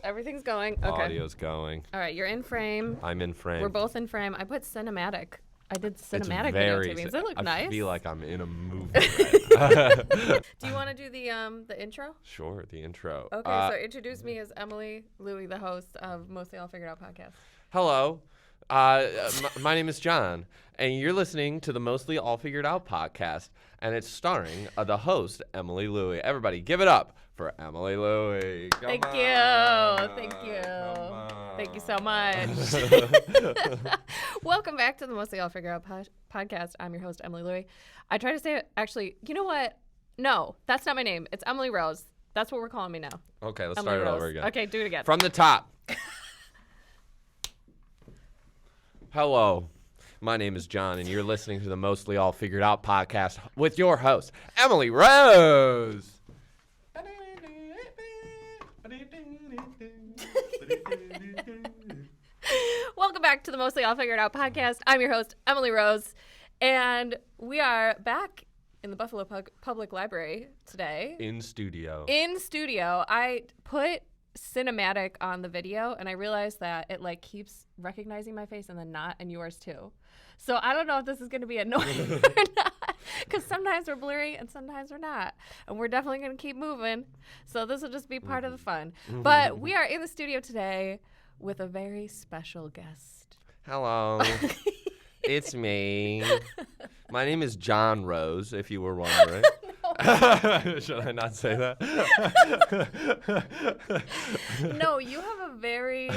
everything's going. Okay. Audio's going. All right, you're in frame. I'm in frame. We're both in frame. I put cinematic. I did cinematic It's very, video. Does it look nice? I feel like I'm in a movie right now. Do you want to do the intro? Sure, the intro. Okay, so introduce me as Emily Louie, the host of Mostly All Figured Out podcast. Hello. My name is John, and you're listening to the Mostly All Figured Out podcast, and it's starring the host, Emily Louie. Everybody, give it up for Emily Louie. Thank you. Thank you so much. Welcome back to the Mostly All Figured Out podcast. I'm your host, Emily Louie. I try to say it, actually, you know what? No, that's not my name. It's Emily Rose. That's what we're calling me now. Okay, let's Emily start it Rose. over again. Okay, do it again. From the top. Hello, my name is John, and you're listening to the Mostly All Figured Out podcast with your host, Emily Rose. Welcome back to the Mostly All Figured Out podcast. I'm your host, Emily Rose, and we are back in the Buffalo Public Library today. In studio. I put cinematic on the video, and I realized that it like keeps recognizing my face and then not, and yours too. So I don't know if this is going to be annoying or not, because sometimes we're blurry and sometimes we're not, and we're definitely going to keep moving. So this will just be part of the fun. But we are in the studio today with a very special guest. Hello. It's me. My name is John Rose, if you were wondering. Should I not say that? No, you have a very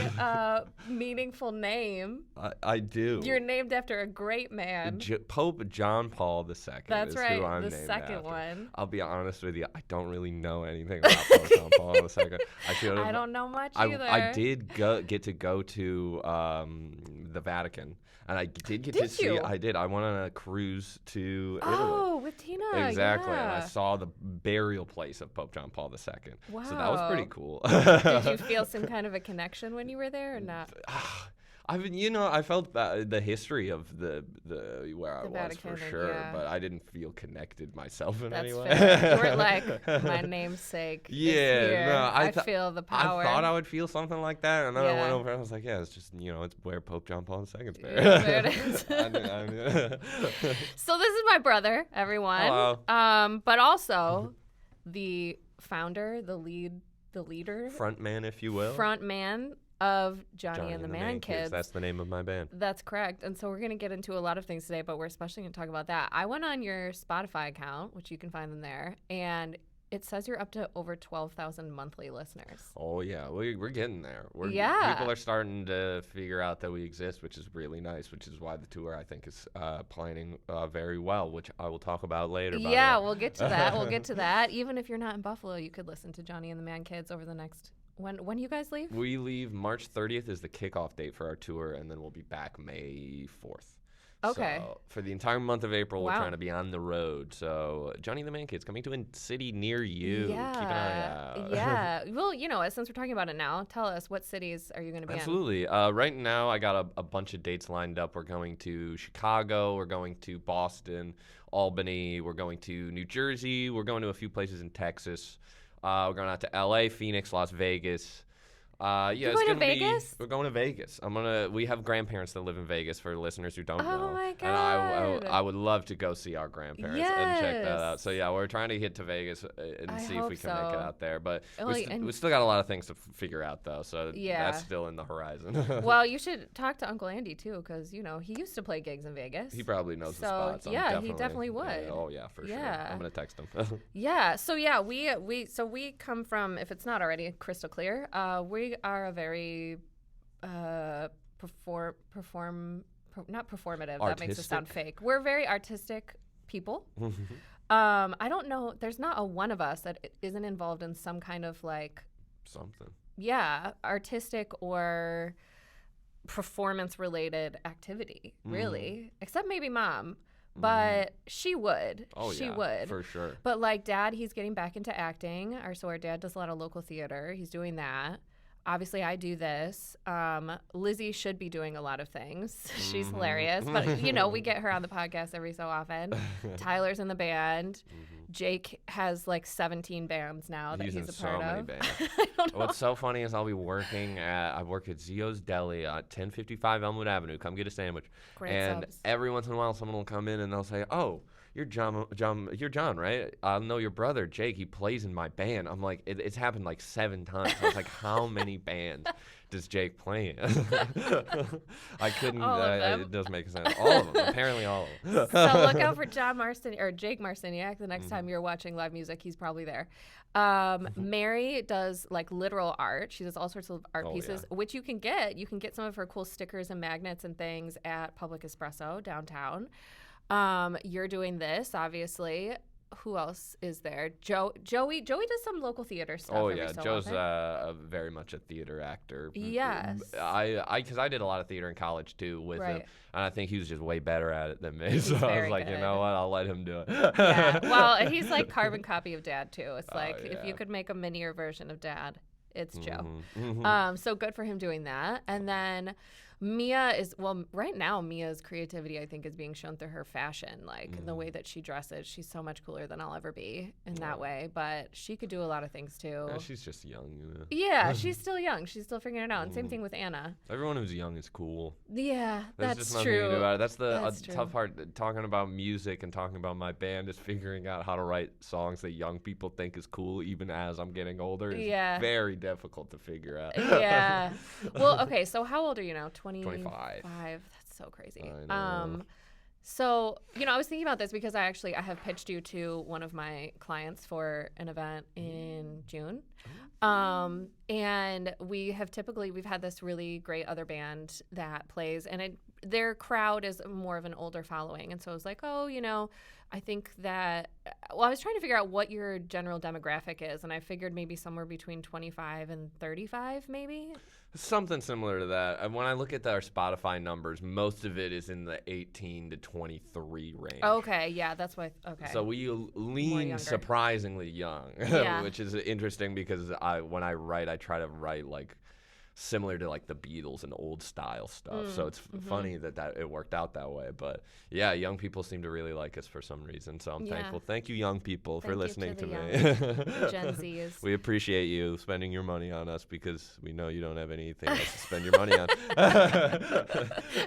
meaningful name. I do. You're named after a great man. Pope John Paul II. That's is right, who I'm the named second after. one. I'll be honest with you, I don't really know anything about Pope John Paul II. I don't know much either. I did get to go to the Vatican. And I did get to see. I did. I went on a cruise to Italy. Oh, with Tina. Exactly. Yeah. And I saw the burial place of Pope John Paul II. Wow. So that was pretty cool. Did you feel some kind of a connection when you were there or not? I felt the history of the where I was Vatican, for sure, yeah. but I didn't feel connected myself in any way. Fair. You weren't like, my namesake. Yeah, no, I feel the power. I thought I would feel something like that, and then I went over and I was like, yeah, it's just, it's where Pope John Paul II's buried. There it is. So this is my brother, everyone. Hello. But also the founder, the leader. Front man, if you will. Front man of Johnny and the Mankids. That's the name of my band. That's correct. And so we're going to get into a lot of things today, but we're especially going to talk about that. I went on your Spotify account, which you can find them there, and it says you're up to over 12,000 monthly listeners. Oh, yeah. We're getting there. Yeah. People are starting to figure out that we exist, which is really nice, which is why the tour, I think, is planning very well, which I will talk about later. Yeah, we'll get to that. Even if you're not in Buffalo, you could listen to Johnny and the Mankids over the next... When do you guys leave? We leave March 30th is the kickoff date for our tour, and then we'll be back May 4th. Okay. So for the entire month of April, Wow. we're trying to be on the road. So Johnny and the Mankids coming to a city near you. Yeah. Keep an eye out. Yeah. Well, since we're talking about it now, tell us, what cities are you going to be in? Absolutely. Right now, I got a bunch of dates lined up. We're going to Chicago. We're going to Boston, Albany. We're going to New Jersey. We're going to a few places in Texas. We're going out to LA, Phoenix, Las Vegas. You're going to Vegas? We're going to Vegas. We have grandparents that live in Vegas, for listeners who don't know. Oh my God. And I would love to go see our grandparents and check that out. So yeah, we're trying to get to Vegas and see if we can make it out there. But we still got a lot of things to figure out though. So that's still in the horizon. Well, you should talk to Uncle Andy too, because he used to play gigs in Vegas. He probably knows the spots. He definitely would. Yeah, oh yeah, for sure. I'm gonna text him. Yeah. So yeah, we come from, if it's not already crystal clear, we are a very not performative. Artistic. That makes it sound fake. We're very artistic people. I don't know. There's not a one of us that isn't involved in some kind of like something. Yeah, artistic or performance-related activity. Really, except maybe mom. But she would. Oh, she yeah, would. for sure. But like Dad, he's getting back into acting. Our dad does a lot of local theater. He's doing that. Obviously, I do this. Lizzie should be doing a lot of things. She's hilarious. But, we get her on the podcast every so often. Tyler's in the band. Jake has like 17 bands now that he's in a so part many of. bands. I don't know. What's so funny is I work at Zio's Deli at 1055 Elmwood Avenue. Come get a sandwich. Great And subs. every once in a while, someone will come in and they'll say, "Oh, you're John, right? I know your brother, Jake. He plays in my band." I'm like, it's happened like 7 times. I was like, how many bands does Jake play in? I couldn't. All of them. It doesn't make sense. All of them. Apparently, all of them. So look out for Jake Marciniak the next time you're watching live music. He's probably there. Mary does like literal art. She does all sorts of art pieces, which you can get. You can get some of her cool stickers and magnets and things at Public Espresso downtown. You're doing this, obviously. Who else is there? Joey does some local theater stuff. Oh every yeah, so Joe's often. very much a theater actor. Yes. Because I did a lot of theater in college too with him, and I think he was just way better at it than me. So I was like, you know what, I'll let him do it. Yeah. Well, he's like carbon copy of Dad too. It's like if you yeah. could make a minier version of Dad, it's Joe. Mm-hmm. So good for him doing that. And then Mia right now Mia's creativity I think is being shown through her fashion, like the way that she dresses. She's so much cooler than I'll ever be in that way, but she could do a lot of things too. Yeah, she's just young. Yeah, she's still young. She's still figuring it out. And same thing with Anna. Everyone who's young is cool. Yeah, There's that's just nothing true. you can do about it. That's That's the tough part. Talking about music and talking about my band is figuring out how to write songs that young people think is cool, even as I'm getting older. Is very difficult to figure out. Yeah. Well, okay. So how old are you now? 25. That's so crazy. I know. So, I was thinking about this because I have pitched you to one of my clients for an event in June. And we've had this really great other band that plays, and their crowd is more of an older following. And so I was like, I think that, I was trying to figure out what your general demographic is, and I figured maybe somewhere between 25 and 35, maybe? Something similar to that. And when I look at our Spotify numbers, most of it is in the 18 to 23 range. Okay, yeah, that's why. Okay. So we lean surprisingly young, which is interesting because when I write, I try to write like similar to like the Beatles and old style stuff. So it's funny that it worked out that way. But yeah, young people seem to really like us for some reason. So I'm thankful. Thank you, young people, for listening to me. Gen Zs. We appreciate you spending your money on us because we know you don't have anything else to spend your money on.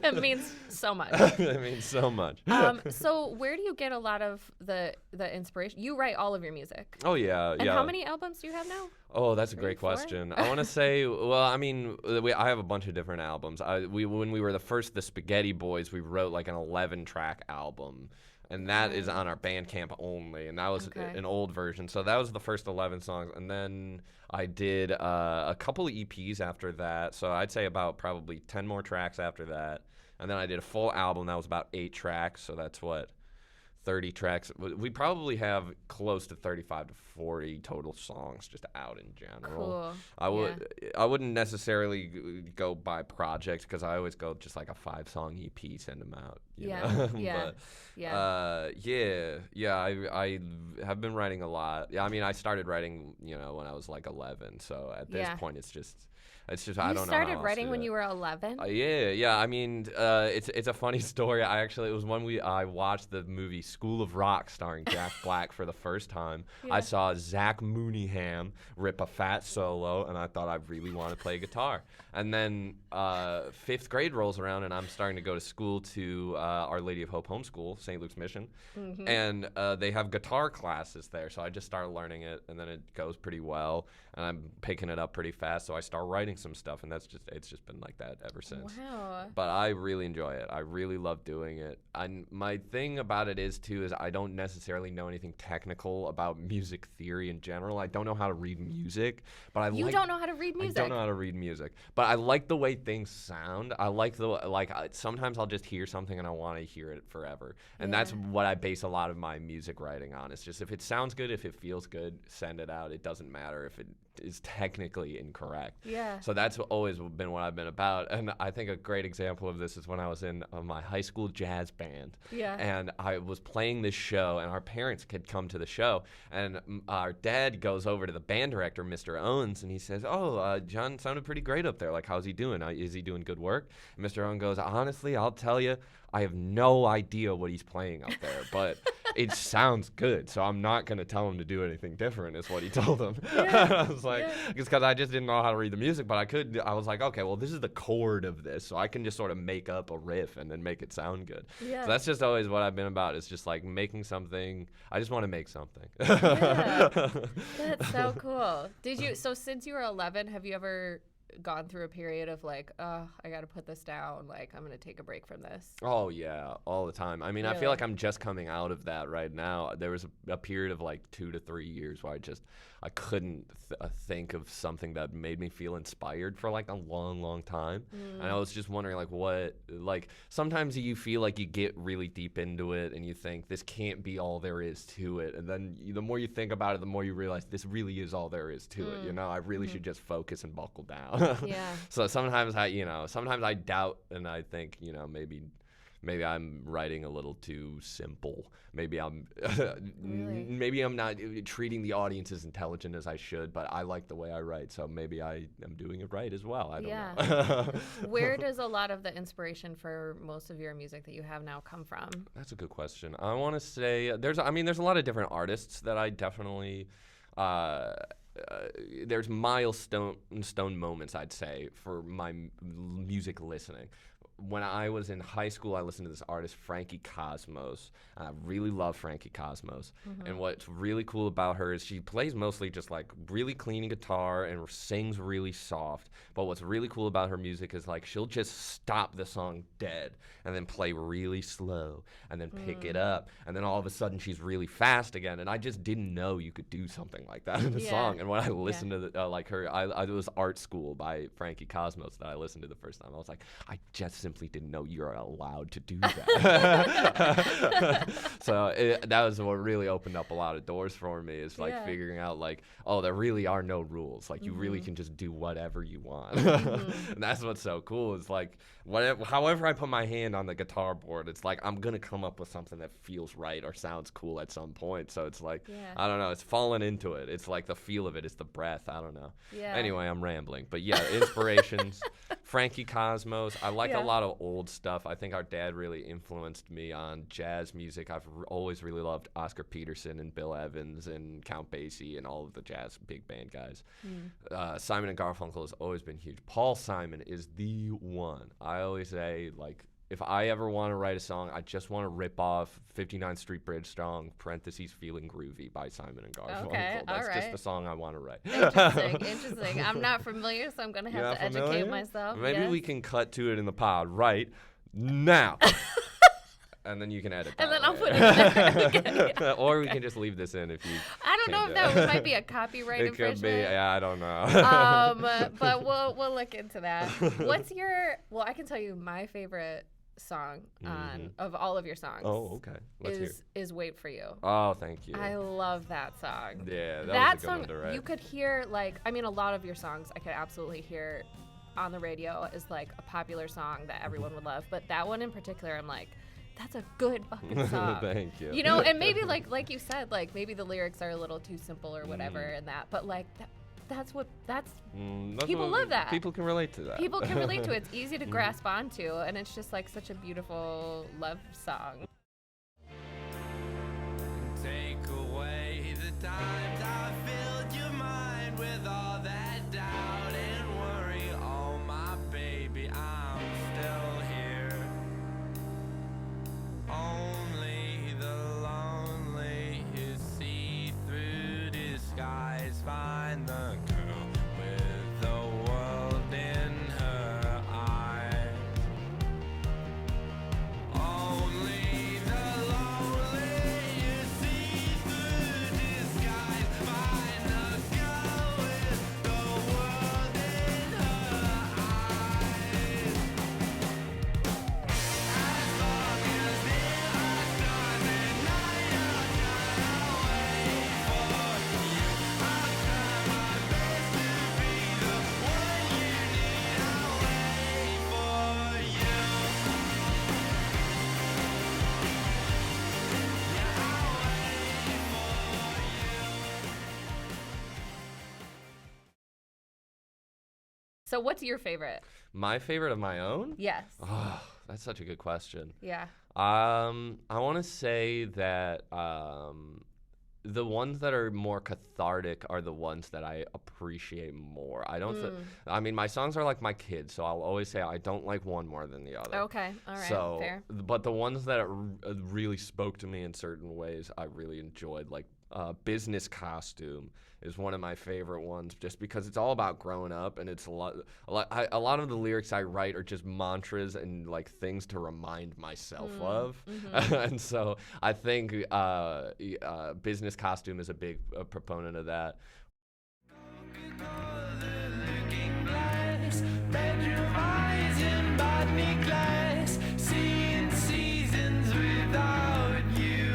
It means so much. It means so much. So where do you get a lot of the inspiration? You write all of your music. Oh, yeah. And how many albums do you have now? Oh, that's a great question. I want to say, I have a bunch of different albums. When we were the Spaghetti Boys, we wrote like an 11-track album, and that is on our Bandcamp only, and that was an old version. So that was the first 11 songs, and then I did a couple of EPs after that. So I'd say about probably 10 more tracks after that, and then I did a full album that was about 8 tracks. So that's 30 tracks. We probably have close to 35 to 40 total songs just out in general. Cool. I wouldn't necessarily go by project because I always go just like a 5-song EP, send them out. You know? I have been writing a lot. Yeah, I mean, I started writing, when I was like 11. So at this point, it's just I don't know. You started writing when you were 11? Yeah. I mean, it's a funny story. It was when I watched the movie School of Rock starring Jack Black for the first time. I saw Zach Mooneyham rip a fat solo, and I thought I really want to play guitar. And then 5th grade rolls around, and I'm starting to go to school to Our Lady of Hope Homeschool, St. Luke's Mission, and they have guitar classes there. So I just started learning it, and then it goes pretty well, and I'm picking it up pretty fast. So I start writing some stuff, and it's just been like that ever since. Wow. But I really enjoy it. I really love doing it. And my thing about it is I don't necessarily know anything technical about music theory in general. I don't know how to read music, but I don't know how to read music. I don't know how to read music, but I like the way things sound. I like sometimes I'll just hear something and I want to hear it forever. And that's what I base a lot of my music writing on. It's just if it sounds good, if it feels good, send it out. It doesn't matter if it is technically incorrect. Yeah. So that's always been what I've been about. And I think a great example of this is when I was in my high school jazz band. Yeah. And I was playing this show, and our parents could come to the show. And our dad goes over to the band director, Mr. Owens, and he says, John sounded pretty great up there. Like, how's he doing? Is he doing good work? And Mr. Owens goes, honestly, I'll tell you, I have no idea what he's playing out there, but it sounds good, so I'm not going to tell him to do anything different, is what he told him. I was like, because I just didn't know how to read the music, but I was like, okay, well, this is the chord of this, so I can just sort of make up a riff and then make it sound good. So that's just always what I've been about. It's just like making something. I just want to make something. That's so cool. So since you were 11, have you ever gone through a period of like, oh, I got to put this down, like I'm going to take a break from this? Oh yeah, all the time. I mean, really? I feel like I'm just coming out of that right now. There was a period of like 2 to 3 years where I couldn't think of something that made me feel inspired for like a long time. And I was just wondering like sometimes you feel like you get really deep into it and you think this can't be all there is to it, and then the more you think about it, the more you realize this really is all there is to it. I really should just focus and buckle down. So sometimes I doubt, and I think, maybe I'm writing a little too simple. Maybe I'm maybe I'm not treating the audience as intelligent as I should, but I like the way I write, so maybe I am doing it right as well. I don't know. Where does a lot of the inspiration for most of your music that you have now come from? That's a good question. I want to say there's a lot of different artists that I definitely there's milestone moments, I'd say, for my music listening. When I was in high school, I listened to this artist, Frankie Cosmos. And I really love Frankie Cosmos. And what's really cool about her is she plays mostly just like really clean guitar and sings really soft. But what's really cool about her music is like she'll just stop the song dead and then play really slow and then pick it up. And then all of a sudden she's really fast again. And I just didn't know you could do something like that in a song. And when I listened to it was Art School by Frankie Cosmos that I listened to the first time. I was like, I just simply didn't know you're allowed to do that. So that was what really opened up a lot of doors for me, is like figuring out like, oh, there really are no rules. Like you really can just do whatever you want. And that's what's so cool, is like however I put my hand on the guitar board, it's like I'm gonna come up with something that feels right or sounds cool at some point. So it's like, I don't know, it's falling into it. It's like the feel of it, it's the breath. I don't know. Anyway, I'm rambling, but inspirations. Frankie Cosmos. I like a lot of old stuff. I think our dad really influenced me on jazz music. I've always really loved Oscar Peterson and Bill Evans and Count Basie and all of the jazz big band guys. Simon and Garfunkel has always been huge. Paul Simon is the one. I always say, like, if I ever want to write a song, I just want to rip off 59th Street Bridge song, parentheses, Feeling Groovy by Simon and Garfunkel. Okay, That's just the song I want to write. Interesting. I'm not familiar, so I'm going to have to educate myself. Maybe we can cut to it in the pod right now. And then you can edit that. And then I'll put it in there. Or we can just leave this in if you. I don't know if that might be a copyright infringement. It could be. Yeah, I don't know. But we'll look into that. Well, I can tell you my favorite song of all of your songs. Oh, okay. Let's hear. Is Wait For You. Oh, thank you. I love that song. Yeah, that was a good song, one to write. you could hear, like, I mean, a lot of your songs I could absolutely hear on the radio as like a popular song that everyone would love, but that one in particular, I'm like, that's a good fucking song. Thank you. You know, and maybe like you said, like maybe the lyrics are a little too simple or whatever and that, but like that's people love that. People can relate to that. People can relate to it. It's easy to grasp onto, and it's just like such a beautiful love song. Take away the times I filled your mind with all that doubt and worry. Oh my baby, I'm still here. Only the lonely who see through disguise find the girl with the world in her eyes. Only the lonely who see through disguise So what's your favorite? My favorite of my own? Yes. Oh, that's such a good question. Yeah. I want to say that the ones that are more cathartic are the ones that I appreciate more. I don't. I mean, my songs are like my kids, so I'll always say I don't like one more than the other. Okay. All right. So, Fair. but the ones that really spoke to me in certain ways, I really enjoyed. Like Business Costume is one of my favorite ones, just because it's all about growing up, and it's a lot of the lyrics I write are just mantras and like things to remind myself of. And so I think Business Costume is a big proponent of that. Looking glass, bedroom eyes in botany class, seeing seasons without you.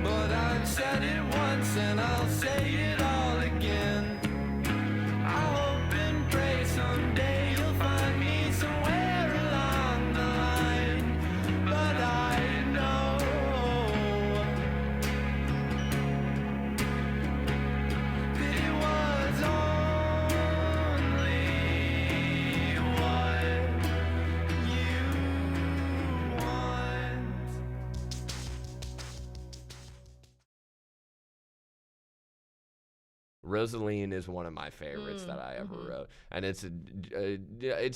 But I've said it once and I'll say it all again. I hope and pray someday you'll find me somewhere along the line. But I know that it was only what you want. Rosaline is one of my favorites that I ever wrote, and it's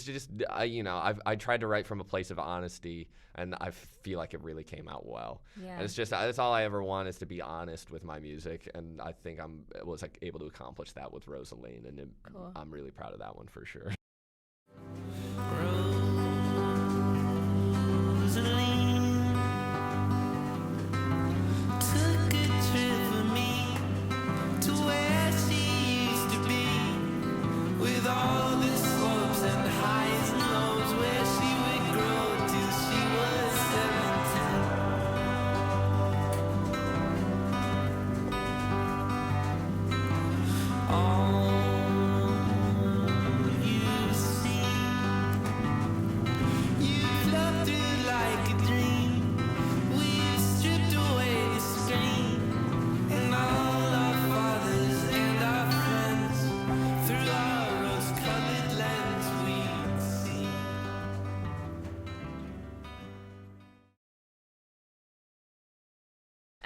just I tried to write from a place of honesty, and I feel like it really came out well. Yeah. And it's just that's all I ever want is to be honest with my music, and I think I was like able to accomplish that with Rosaline, and Cool. I'm really proud of that one for sure. Rosaline took a trip with me to where she used to be, with all the slopes and highs and lows, where she would grow till she was 17. All you've seen, you've loved it like a dream. We've stripped away the screen, and all our fathers and our friends, through our rose-colored lens we'd see.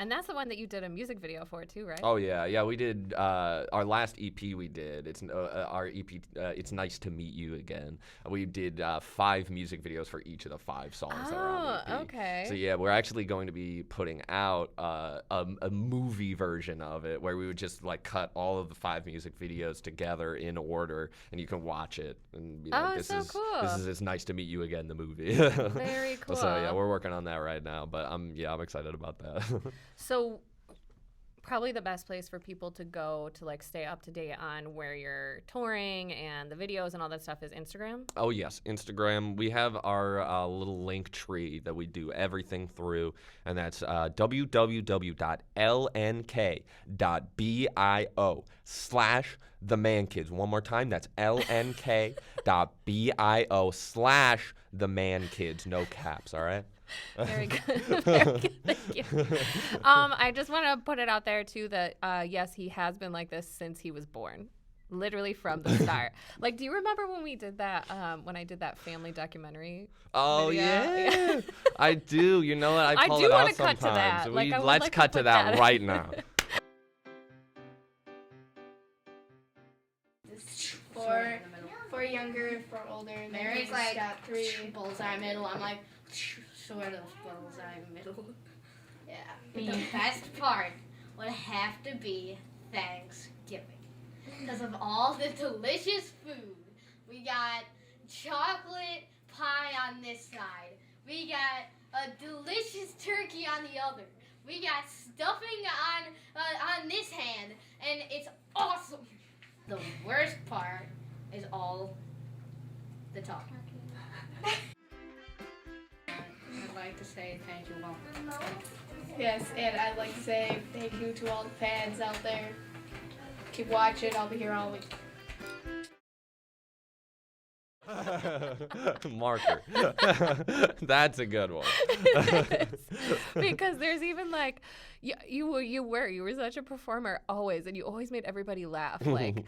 And that's the one that you did a music video for too, right? Oh yeah, we did our last EP. We did our EP. It's Nice to Meet You Again. We did 5 music videos for each of the 5 songs that are on the EP. Okay. So yeah, we're actually going to be putting out a movie version of it where we would just like cut all of the 5 music videos together in order, and you can watch it and be like, so cool. This is It's Nice to Meet You Again, the movie. Very cool. So yeah, we're working on that right now, but I'm excited about that. So probably the best place for people to go to like stay up to date on where you're touring and the videos and all that stuff is Instagram. Oh yes, Instagram. We have our little link tree that we do everything through, and that's www.lnk.bio/themankids. One more time, that's lnk.bio/themankids. No caps, all right? Very good. Very good. Thank you. I just want to put it out there too that yes, he has been like this since he was born. Literally from the start. Like, do you remember when we did that, when I did that family documentary? Oh, video? yeah. I do. You know what? I pull do it wanna out cut to sometimes. that. Like, I would Let's like to cut to put that that. right now. For younger, for older. and then Mary's he's like got 3. bullseye middle. I'm like sort of bullseye middle. Yeah. The best part would have to be Thanksgiving, because of all the delicious food. We got chocolate pie on this side. We got a delicious turkey on the other. We got stuffing on this hand, and it's awesome. The worst part is all the talking. I'd like to say thank you all. Yes, and I'd like to say thank you to all the fans out there. Keep watching. I'll be here all week. Marker. That's a good one. Because there's even like you were such a performer always, and you always made everybody laugh. Like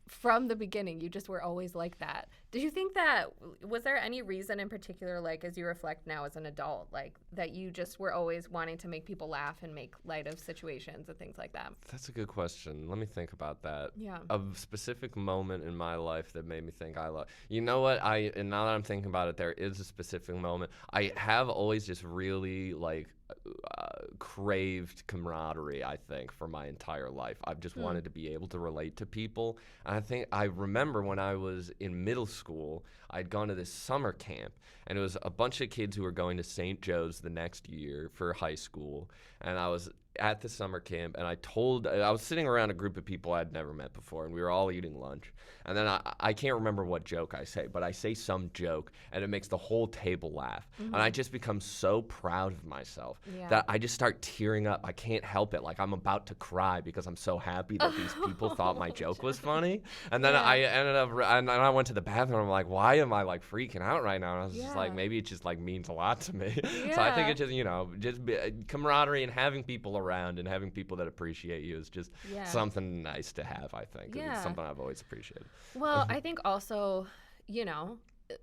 from the beginning, you just were always like that. Did you think that, was there any reason in particular, like as you reflect now as an adult, like that you just were always wanting to make people laugh and make light of situations and things like that? That's a good question. Let me think about that. Yeah. A specific moment in my life that made me think I love. You know what? And now that I'm thinking about it, there is a specific moment. I have always just really like craved camaraderie, I think, for my entire life. I've just wanted to be able to relate to people. And I think I remember when I was in middle school, I'd gone to this summer camp, and it was a bunch of kids who were going to St. Joe's the next year for high school. And I was at the summer camp, and I was sitting around a group of people I'd never met before, and we were all eating lunch. And then I can't remember what joke I say, but I say some joke, and it makes the whole table laugh. And I just become so proud of myself that I just start tearing up. I can't help it. Like, I'm about to cry because I'm so happy that these people thought my joke was funny. And then I ended up, and I went to the bathroom. I'm like, why am I like freaking out right now? And I was just like, maybe it just like means a lot to me. So I think it just, just camaraderie and having people around and having people that appreciate you is just something nice to have, I think. It's something I've always appreciated. Well, I think also,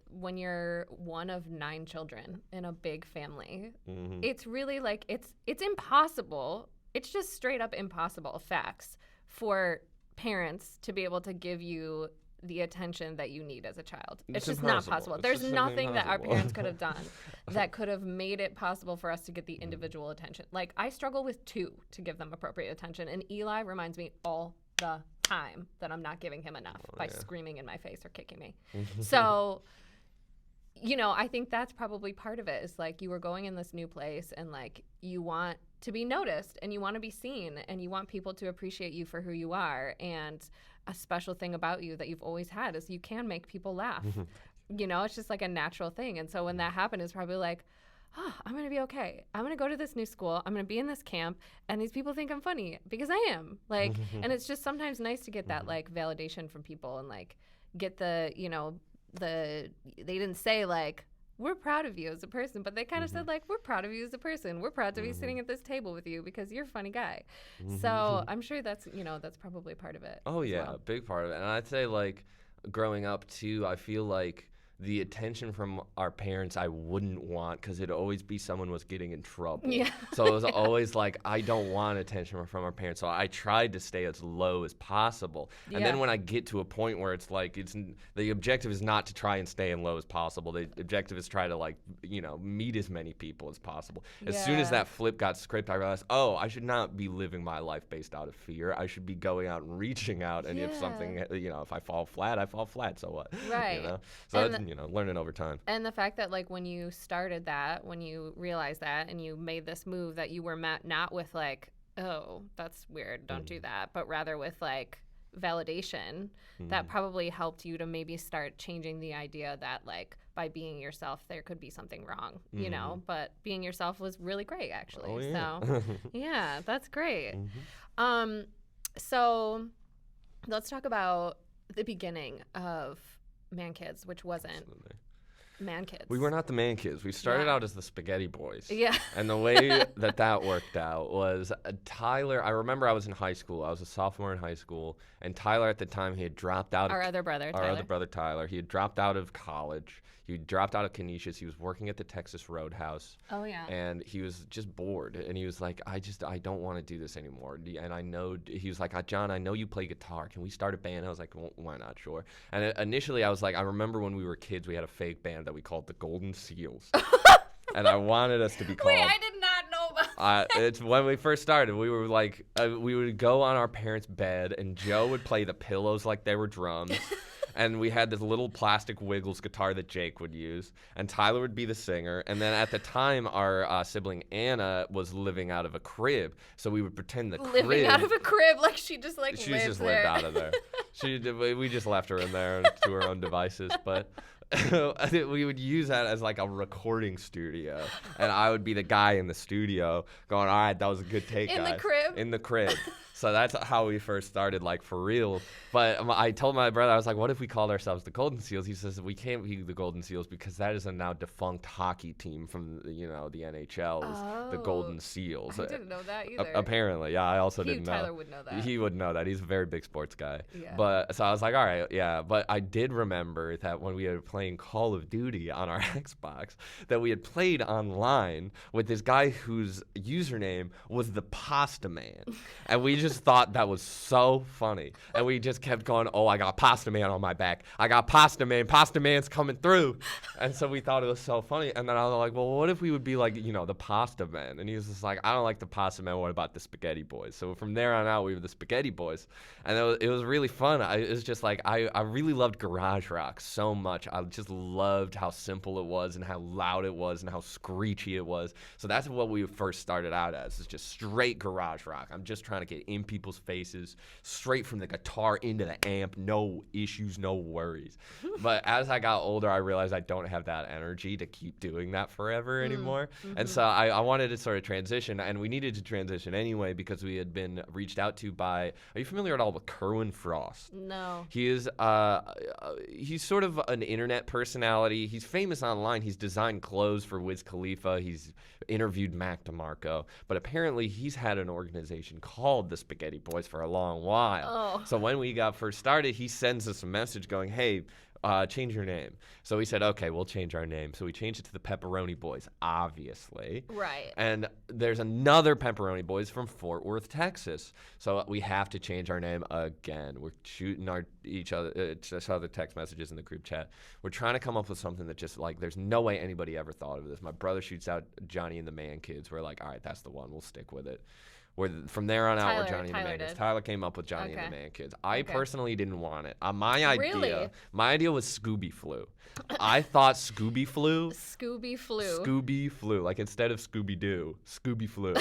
when you're one of 9 children in a big family, it's really like it's impossible. It's just straight up impossible facts for parents to be able to give you the attention that you need as a child. It's just not possible. There's nothing that our parents could have done that could have made it possible for us to get the individual attention. Like, I struggle with 2 to give them appropriate attention, and Eli reminds me all the time that I'm not giving him enough by screaming in my face or kicking me. So, I think that's probably part of it, is like you were going in this new place and like you want to be noticed and you want to be seen and you want people to appreciate you for who you are. And a special thing about you that you've always had is you can make people laugh. It's just like a natural thing. And so when that happened, it's probably like, oh, I'm going to be okay. I'm going to go to this new school. I'm going to be in this camp, and these people think I'm funny because I am. Like, and it's just sometimes nice to get that like validation from people and like get the, they didn't say like, we're proud of you as a person, but they kind of said like, we're proud of you as a person. We're proud to be sitting at this table with you because you're a funny guy. So I'm sure that's, that's probably part of it. Oh yeah, a big part of it. And I'd say like growing up too, I feel like the attention from our parents I wouldn't want, because it'd always be someone was getting in trouble. Yeah. So it was always like, I don't want attention from our parents. So I tried to stay as low as possible. And then when I get to a point where it's like, the objective is not to try and stay as low as possible. The objective is try to like, meet as many people as possible. As soon as that flip got scraped, I realized, I should not be living my life based out of fear. I should be going out and reaching out. And if something, if I fall flat, I fall flat. So what? Right. So that's, learning over time. And the fact that like when you started that, when you realized that and you made this move, that you were met not with like, oh, that's weird, don't do that, but rather with like validation, that probably helped you to maybe start changing the idea that like by being yourself there could be something wrong, but being yourself was really great actually. So yeah, that's great. So let's talk about the beginning of Mankids, which wasn't Mankids. We were not the Mankids. We started out as the Spaghetti Boys. Yeah. And the way that worked out was Tyler, I remember I was in high school. I was a sophomore in high school. And Tyler at the time, he had dropped out. Our other brother, Tyler. He had dropped out of college. He dropped out of Canisius. He was working at the Texas Roadhouse. Oh, yeah. And he was just bored. And he was like, I don't want to do this anymore. And I know, he was like, John, I know you play guitar. Can we start a band? I was like, well, why not? Sure. And initially I was like, I remember when we were kids, we had a fake band that we called the Golden Seals. And I wanted us to be called. Wait, I did not know about that. It's when we first started. We were like, we would go on our parents' bed, and Joe would play the pillows like they were drums. And we had this little plastic Wiggles guitar that Jake would use, and Tyler would be the singer. And then at the time, our sibling Anna was living out of a crib, so we would pretend the crib. Living out of a crib, like she just like she lives just there. lived out of there. We just left her in there to her own devices, but. We would use that as like a recording studio, and I would be the guy in the studio going, all right, that was a good take, in guys. the crib? In the crib. So that's how we first started, like, for real. But I told my brother, I was like, what if we called ourselves the Golden Seals? He says, we can't be the Golden Seals because that is a now defunct hockey team from, the NHL, is the Golden Seals. I didn't know that either. Apparently, yeah, I also didn't know. Tyler would know that. He would know that. He's a very big sports guy. Yeah. But so I was like, all right, yeah. But I did remember that when we were playing Call of Duty on our Xbox, that we had played online with this guy whose username was the Pasta Man. And we just thought that was so funny. And we just kept going, oh, I got Pasta Man on my back. I got Pasta Man. Pasta Man's coming through. And so we thought it was so funny. And then I was like, well, what if we would be like, the Pasta Man? And he was just like, I don't like the Pasta Man. What about the Spaghetti Boys? So from there on out, we were the Spaghetti Boys. And it was really fun. It was just like, I really loved garage rock so much. I just loved how simple it was and how loud it was and how screechy it was. So that's what we first started out as, is just straight garage rock. I'm just trying to get in people's faces, straight from the guitar into the amp, no issues, no worries. But as I got older, I realized I don't have that energy to keep doing that forever anymore. And so I wanted to sort of transition, and we needed to transition anyway because we had been reached out to by, are you familiar at all with Kerwin Frost? No. He is, he's sort of an internet personality. He's famous online. He's designed clothes for Wiz Khalifa. He's interviewed Mac DeMarco. But apparently he's had an organization called the Spaghetti Boys for a long while. Oh. So when we got first started, he sends us a message going, hey, change your name. So we said, okay, we'll change our name. So we changed it to the Pepperoni Boys, obviously. Right. And there's another Pepperoni Boys from Fort Worth, Texas. So we have to change our name again. We're shooting each other text messages in the group chat. We're trying to come up with something that just, like, there's no way anybody ever thought of this. My brother shoots out Johnny and the Mankids. We're like, all right, that's the one. We'll stick with it. From there on out, we're Johnny and the Tyler Mankids. did. Tyler came up with Johnny and the Mankids. I Okay. personally didn't want it. My idea was Scooby Flu. I thought Scooby Flu. Scooby Flu. Like, instead of Scooby Doo, Scooby Flu.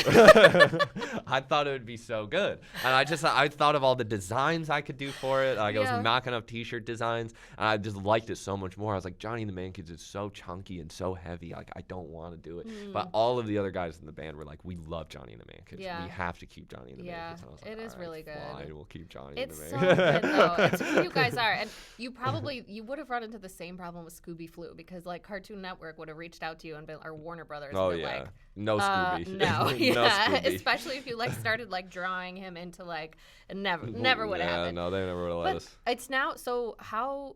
I thought it would be so good. And I thought of all the designs I could do for it. Like, I was knocking up t-shirt designs. And I just liked it so much more. I was like, Johnny and the Mankids is so chunky and so heavy. Like, I don't want to do it. But all of the other guys in the band were like, we love Johnny and the Mankids. Yeah. We have to keep Johnny and the Yeah, Mankids. And I was like, it is all right, really good. Fine, we'll keep Johnny It's and the so Mankids. good, though. It's who you guys are. And you would have run into the same problem with Scooby Flu because, like, Cartoon Network would have reached out to you and been, or Warner Brothers. Oh, and been yeah. like, No Scooby. No, yeah. No Scooby. Especially if you, like, started, like, drawing him into, like, never would have happened. No, they never would have let But us. it's now, so how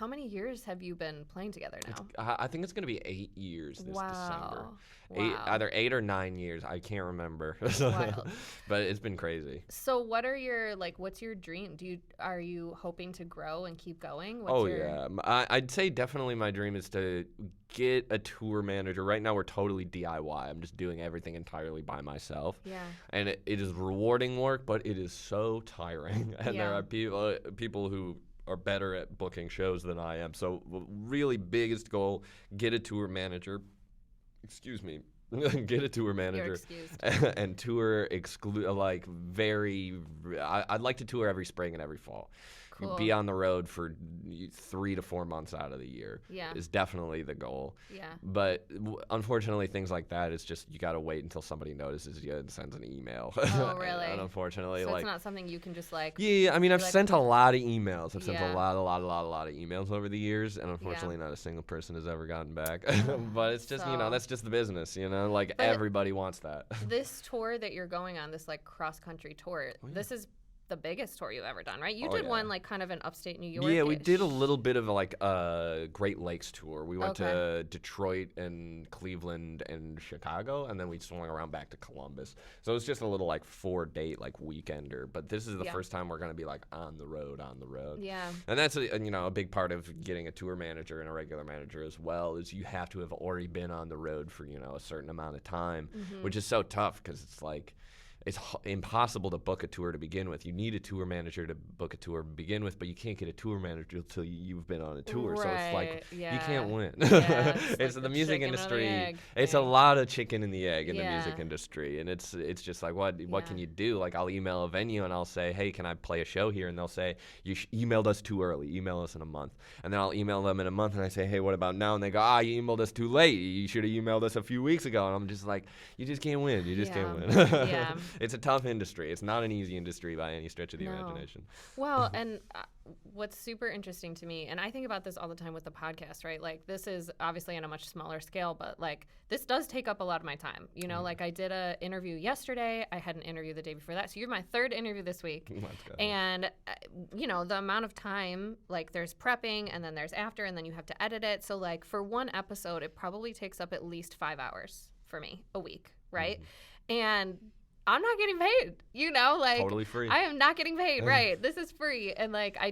many years have you been playing together now? I think it's going to be 8 years this December. Wow. Either 8 or 9 years. I can't remember. Wild. But it's been crazy. So what are your, like, what's your dream? Are you hoping to grow and keep going? Yeah. I'd say definitely my dream is to get a tour manager. Right now we're totally DIY. I'm just doing everything entirely by myself. Yeah. And it is rewarding work, but it is so tiring. And there are people who are better at booking shows than I am. So really biggest goal, get a tour manager. Excuse me. Get a tour manager and tour I'd like to tour every spring and every fall. Cool. Be on the road for 3 to 4 months out of the year is definitely the goal. Yeah. But unfortunately, things like that, it's just you got to wait until somebody notices you and sends an email. Oh, really? And unfortunately, so it's not something you can just like. Yeah, I mean, I've like, sent a lot of emails. I've sent Yeah. a lot of emails over the years, and unfortunately, not a single person has ever gotten back. But it's just, that's just the business, Like, But everybody wants that. This tour that you're going on, this like cross-country tour, this is the biggest tour you've ever done, right? You did one like kind of in upstate New York. Yeah, we did a little bit of like a Great Lakes tour. We went to Detroit and Cleveland and Chicago, and then we swung around back to Columbus. So it was just a little like 4-date like weekender. But this is the first time we're going to be like on the road. Yeah. And that's a big part of getting a tour manager and a regular manager as well is you have to have already been on the road for a certain amount of time, which is so tough because it's like. It's impossible to book a tour to begin with. You need a tour manager to book a tour to begin with, but you can't get a tour manager until you've been on a tour. Right. So it's like you can't win. Yeah, it's like the music industry. It's thing. a lot of chicken in the egg in the music industry, and it's just like what can you do? Like I'll email a venue and I'll say, hey, can I play a show here? And they'll say you emailed us too early. Email us in a month, and then I'll email them in a month and I say, hey, what about now? And they go, you emailed us too late. You should have emailed us a few weeks ago. And I'm just like, you just can't win. You just can't win. Yeah. It's a tough industry. It's not an easy industry by any stretch of the No. imagination. Well, and what's super interesting to me, and I think about this all the time with the podcast, right? Like, this is obviously on a much smaller scale, but like, this does take up a lot of my time. You know, like I did an interview yesterday. I had an interview the day before that. So you're my third interview this week. Let's go. And, you know, the amount of time, like there's prepping and then there's after and then you have to edit it. So like for one episode, it probably takes up at least 5 hours for me a week, right? And I'm not getting paid, you know, like Totally free. I am not getting paid, right? This is free. And like I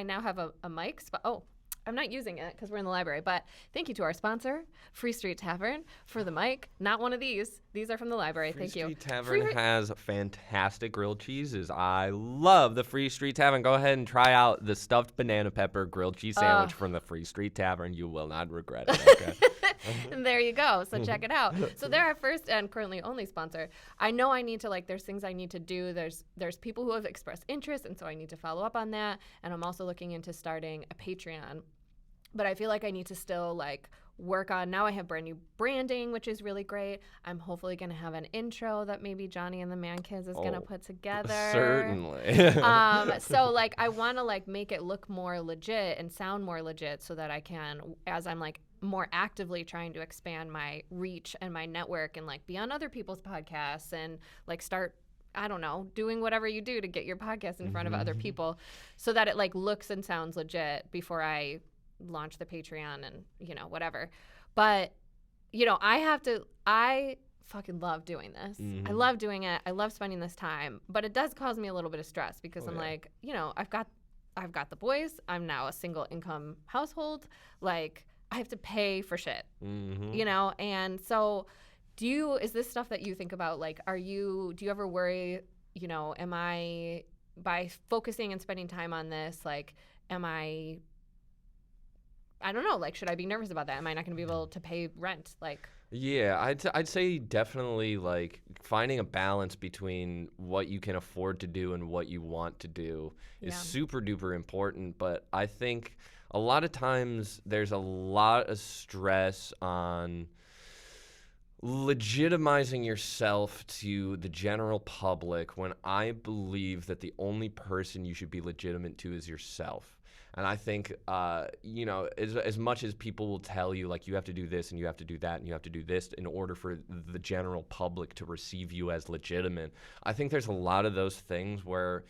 now have a mic spot. Oh, I'm not using it because we're in the library, but thank you to our sponsor, Free Street Tavern, for the mic. Not one of these. These are from the library. Free Thank you. Street Tavern has fantastic grilled cheeses. I love the Free Street Tavern. Go ahead and try out the stuffed banana pepper grilled cheese sandwich from the Free Street Tavern. You will not regret it. Okay. And there you go. So check it out. So they're our first and currently only sponsor. I know I need to, like, there's things I need to do. There's people who have expressed interest, and so I need to follow up on that. And I'm also looking into starting a Patreon. But I feel like I need to still, like, work on, now I have brand new branding, which is really great. I'm hopefully going to have an intro that maybe Johnny and the Mankids is going to put together. Certainly. So like I want to like make it look more legit and sound more legit so that I can, as I'm like more actively trying to expand my reach and my network and like be on other people's podcasts and like start, I don't know, doing whatever you do to get your podcast in front of other people so that it like looks and sounds legit before I launch the Patreon and, you know, whatever. But, you know, I fucking love doing this. I love doing it. I love spending this time, but it does cause me a little bit of stress because I'm like, you know, I've got the boys. I'm now a single income household. Like I have to pay for shit, you know? And so is this stuff that you think about? Like, do you ever worry, you know, by focusing and spending time on this, like, I don't know, like, should I be nervous about that? Am I not going to be able to pay rent? Like, Yeah, I'd say definitely like finding a balance between what you can afford to do and what you want to do is super duper important. But I think a lot of times there's a lot of stress on legitimizing yourself to the general public when I believe that the only person you should be legitimate to is yourself. And I think, you know, as much as people will tell you, like, you have to do this and you have to do that and you have to do this in order for the general public to receive you as legitimate, I think there's a lot of those things where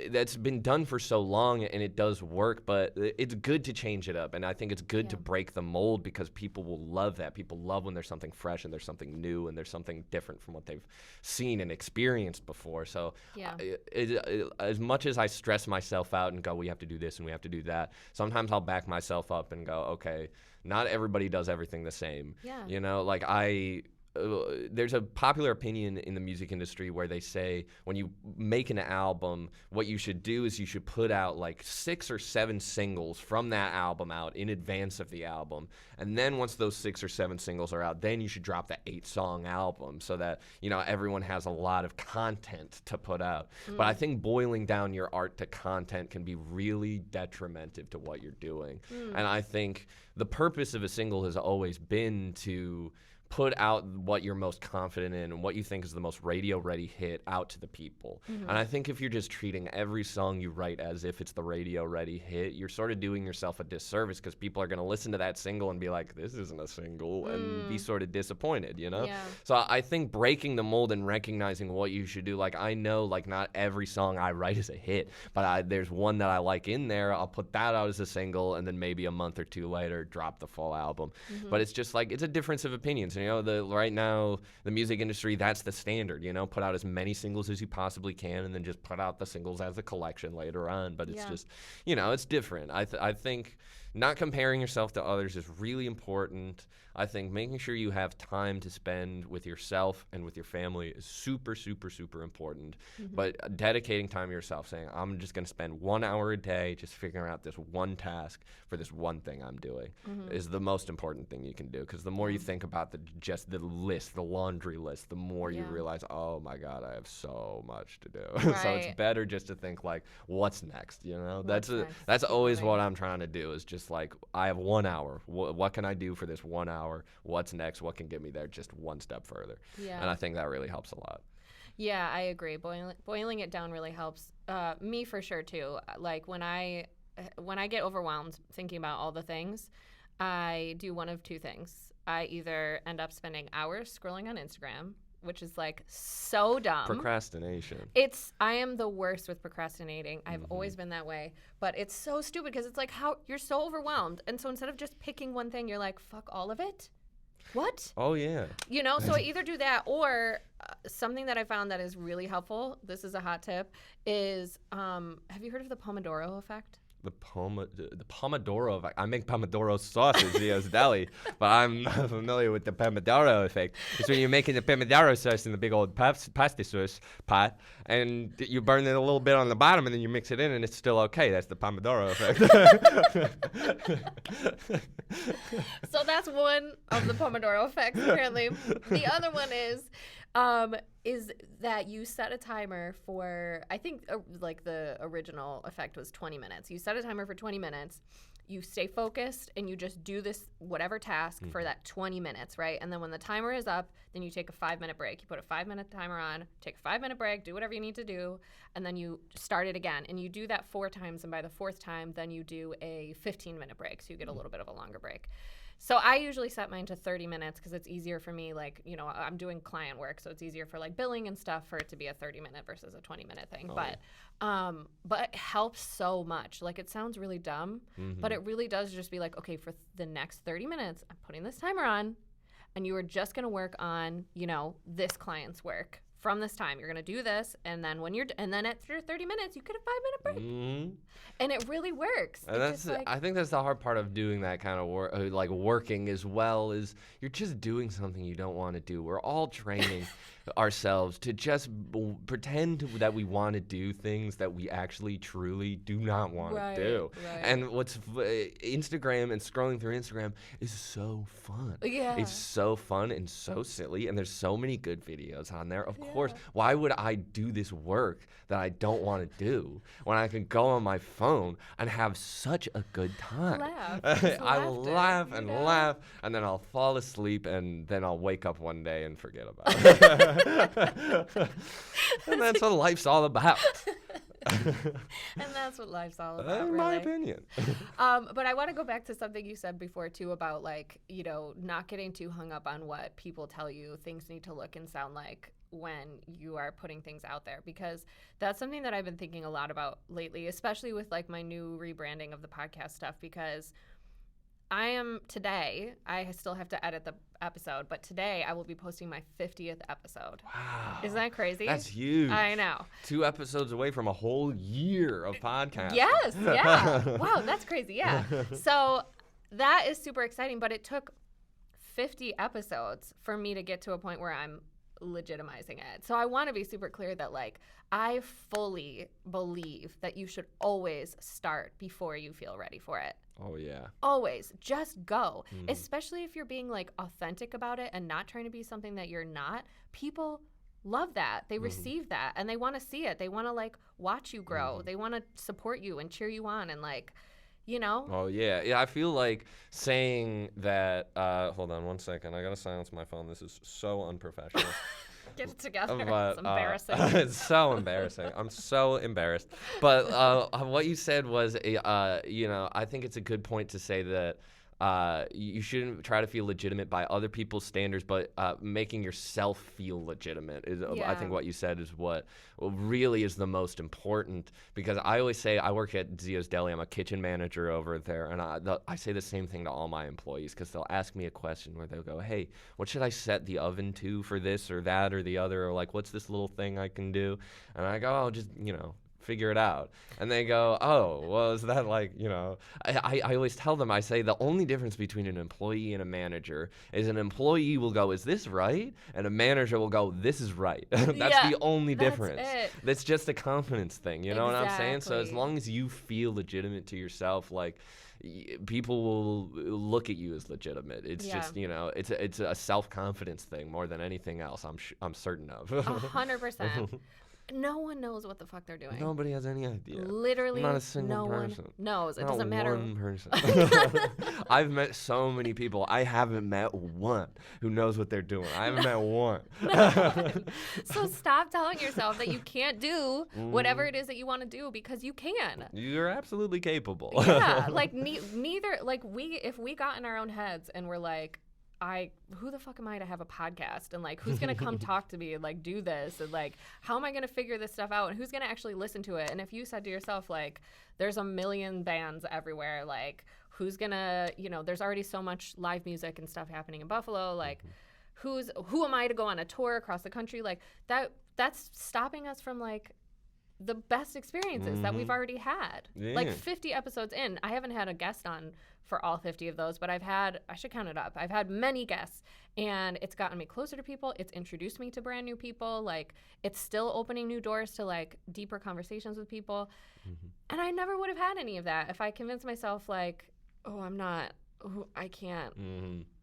that's been done for so long and it does work, but it's good to change it up. And I think it's good to break the mold because people will love that. People love when there's something fresh and there's something new and there's something different from what they've seen and experienced before. So as much as I stress myself out and go, we have to do this and we have to do that, sometimes I'll back myself up and go, okay, not everybody does everything the same. Yeah. You know, like there's a popular opinion in the music industry where they say when you make an album, what you should do is you should put out like 6 or 7 singles from that album out in advance of the album. And then once those 6 or 7 singles are out, then you should drop the 8-song album so that, you know, everyone has a lot of content to put out. But I think boiling down your art to content can be really detrimental to what you're doing. And I think the purpose of a single has always been to put out what you're most confident in and what you think is the most radio-ready hit out to the people. And I think if you're just treating every song you write as if it's the radio-ready hit, you're sort of doing yourself a disservice because people are going to listen to that single and be like, this isn't a single, and be sort of disappointed, you know? Yeah. So I think breaking the mold and recognizing what you should do, like I know like not every song I write is a hit, but there's one that I like in there, I'll put that out as a single, and then maybe a month or two later drop the full album. But it's just like, it's a difference of opinions. You know, right now, the music industry, that's the standard, you know, put out as many singles as you possibly can and then just put out the singles as a collection later on. But it's just, you know, it's different. I think not comparing yourself to others is really important. I think making sure you have time to spend with yourself and with your family is super, super, super important. But dedicating time to yourself, saying, I'm just going to spend 1 hour a day just figuring out this one task for this one thing I'm doing is the most important thing you can do. Because the more you think about just the list, the laundry list, the more you realize, oh my God, I have so much to do. Right. So it's better just to think like, what's next? You know, that's always what I'm trying to do is just like, I have 1 hour. What can I do for this 1 hour? What's next? What can get me there just one step further? Yeah. And I think that really helps a lot. Yeah, I agree. Boiling it down really helps. Me for sure too. Like when I get overwhelmed thinking about all the things, I do one of two things. I either end up spending hours scrolling on Instagram, which is like so dumb. Procrastination. I am the worst with procrastinating. I've always been that way, but it's so stupid because it's like how you're so overwhelmed. And so instead of just picking one thing, you're like, fuck all of it. What? Oh, yeah. You know, so I either do that or something that I found that is really helpful. This is a hot tip is, have you heard of the Pomodoro effect? The Pomodoro effect. I make Pomodoro sauce at Zio's Deli, but I'm not familiar with the Pomodoro effect. It's when you're making the Pomodoro sauce in the big old pasta sauce pot, and you burn it a little bit on the bottom, and then you mix it in, and it's still okay. That's the Pomodoro effect. So that's one of the Pomodoro effects, apparently. The other one is that you set a timer for, I think like the original effect was 20 minutes. You set a timer for 20 minutes. You stay focused and you just do this whatever task for that 20 minutes, right? And then when the timer is up, then you take a 5-minute break. You put a 5-minute timer on, take a 5-minute break, do whatever you need to do, and then you start it again. And you do that 4 times, and by the 4th time, then you do a 15-minute break, so you get a little bit of a longer break. So I usually set mine to 30 minutes because it's easier for me, like, you know, I'm doing client work, so it's easier for like billing and stuff for it to be a 30-minute versus a 20-minute thing. But it helps so much. Like, it sounds really dumb, but it really does just be like, okay, for the next 30 minutes, I'm putting this timer on, and you are just going to work on, you know, this client's work. From this time, you're gonna do this, and then and then after 30 minutes, you get a 5-minute break, and it really works. And I think that's the hard part of doing that kind of work, like working as well, is you're just doing something you don't want to do. We're all training ourselves to just pretend that we want to do things that we actually truly do not want to do. Right. And what's Instagram and scrolling through Instagram is so fun. Yeah, it's so fun and so silly, and there's so many good videos on there. Of course, why would I do this work that I don't want to do when I can go on my phone and have such a good time? I laugh and laugh, and then I'll fall asleep, and then I'll wake up one day and forget about it. And that's what life's all about. And that's what life's all about, in my opinion. But I want to go back to something you said before too about, like, you know, not getting too hung up on what people tell you things need to look and sound like when you are putting things out there, because that's something that I've been thinking a lot about lately, especially with like my new rebranding of the podcast stuff, because I still have to edit the episode, but today I will be posting my 50th episode. Wow. Isn't that crazy? That's huge. I know. 2 episodes away from a whole year of podcasting. Yes, yeah. Wow, that's crazy, yeah. So that is super exciting, but it took 50 episodes for me to get to a point where I'm legitimizing it. So I want to be super clear that, like, I fully believe that you should always start before you feel ready for it. Oh, yeah. Always. Just go. Especially if you're being, like, authentic about it and not trying to be something that you're not. People love that. They receive that, and they want to see it. They want to, like, watch you grow. They want to support you and cheer you on and, like, you know? Oh, yeah. Yeah, I feel like saying that, hold on one second. I got to silence my phone. This is so unprofessional. Get it together. But, it's embarrassing. It's so embarrassing. I'm so embarrassed. But what you said was, you know, I think it's a good point to say that you shouldn't try to feel legitimate by other people's standards, but making yourself feel legitimate is, I think what you said is what really is the most important, because I always say I work at Zio's Deli. I'm a kitchen manager over there, and I say the same thing to all my employees, because they'll ask me a question where they'll go, hey, what should I set the oven to for this or that or the other, or like, what's this little thing I can do? And I go, oh, just, you know, figure it out. And they go, oh, well, is that like, you know, I always tell them, I say the only difference between an employee and a manager is an employee will go, is this right? And a manager will go, this is right. That's the only difference. That's just a confidence thing, you know what I'm saying? So as long as you feel legitimate to yourself, like, people will look at you as legitimate. It's just, you know, it's a self-confidence thing more than anything else. I'm certain of. 100%. No one knows what the fuck they're doing. Nobody has any idea. Literally, Not a single no person. one knows. It Not doesn't matter. one person. I've met so many people. I haven't met one who knows what they're doing. I haven't met one. So stop telling yourself that you can't do whatever it is that you want to do, because you can. You're absolutely capable. Yeah, like neither, like if we got in our own heads and we're like, who the fuck am I to have a podcast, and like who's gonna come talk to me and like do this, and like how am I gonna figure this stuff out, and who's gonna actually listen to it? And if you said to yourself like, there's a million bands everywhere, like who's gonna, there's already so much live music and stuff happening in Buffalo, like who am I to go on a tour across the country? Like that's stopping us from like the best experiences that we've already had. Yeah. Like 50 episodes in, I haven't had a guest on for all 50 of those, but I should count it up. I've had many guests, and it's gotten me closer to people. It's introduced me to brand new people. Like, it's still opening new doors to like deeper conversations with people. And I never would have had any of that if I convinced myself like, I can't.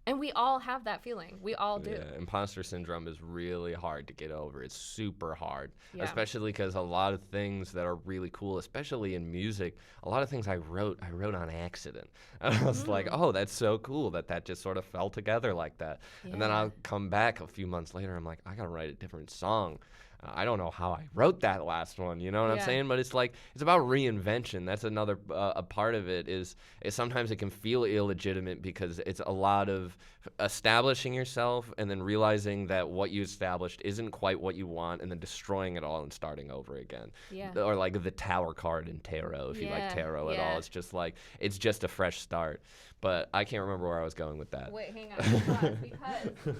And we all have that feeling. We all do. Yeah, imposter syndrome is really hard to get over. It's super hard, Yeah. especially because a lot of things that are really cool, especially in music, a lot of things I wrote on accident. And I was like, oh, that's so cool that just sort of fell together like that. And then Yeah. I'll come back a few months later, I'm like, I got to write a different song. I don't know how I wrote that last one, you know what I'm Yeah. saying? But it's like, it's about reinvention. That's another a part of it is sometimes it can feel illegitimate because it's a lot of establishing yourself and then realizing that what you established isn't quite what you want and then destroying it all and starting over again. Yeah. Or like the Tower card in tarot, if you like Yeah, tarot at yeah. all. It's just like, it's just a fresh start. But I can't remember where I was going with that. Wait, hang on. because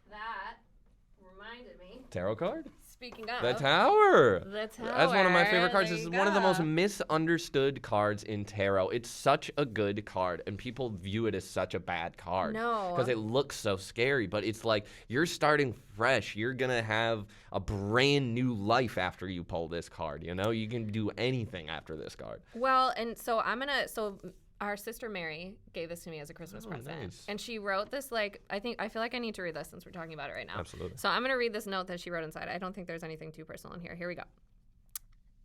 that reminded me. Tarot card? Speaking of. The Tower. The Tower. That's one of my favorite cards. There This is you one of the most go. misunderstood cards in tarot. It's such a good card, and people view it as such a bad card. No. Because it looks so scary, but it's like you're starting fresh. You're going to have a brand new life after you pull this card, you know? You can do anything after this card. Well, and so our sister Mary gave this to me as a Christmas present. nice. And she wrote this, like, I feel like I need to read this since we're talking about it right now. Absolutely. So I'm going to read this note that she wrote inside. I don't think there's anything too personal in here. Here we go.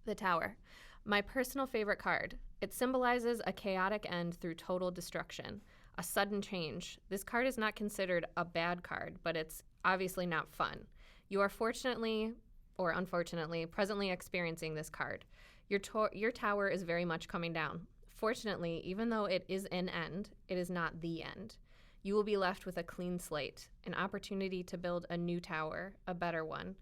The Tower. My personal favorite card. It symbolizes a chaotic end through total destruction, a sudden change. This card is not considered a bad card, but it's obviously not fun. You are fortunately or unfortunately presently experiencing this card. Your tower is very much coming down. Fortunately, even though it is an end, it is not the end. You will be left with a clean slate, an opportunity to build a new tower, a better one.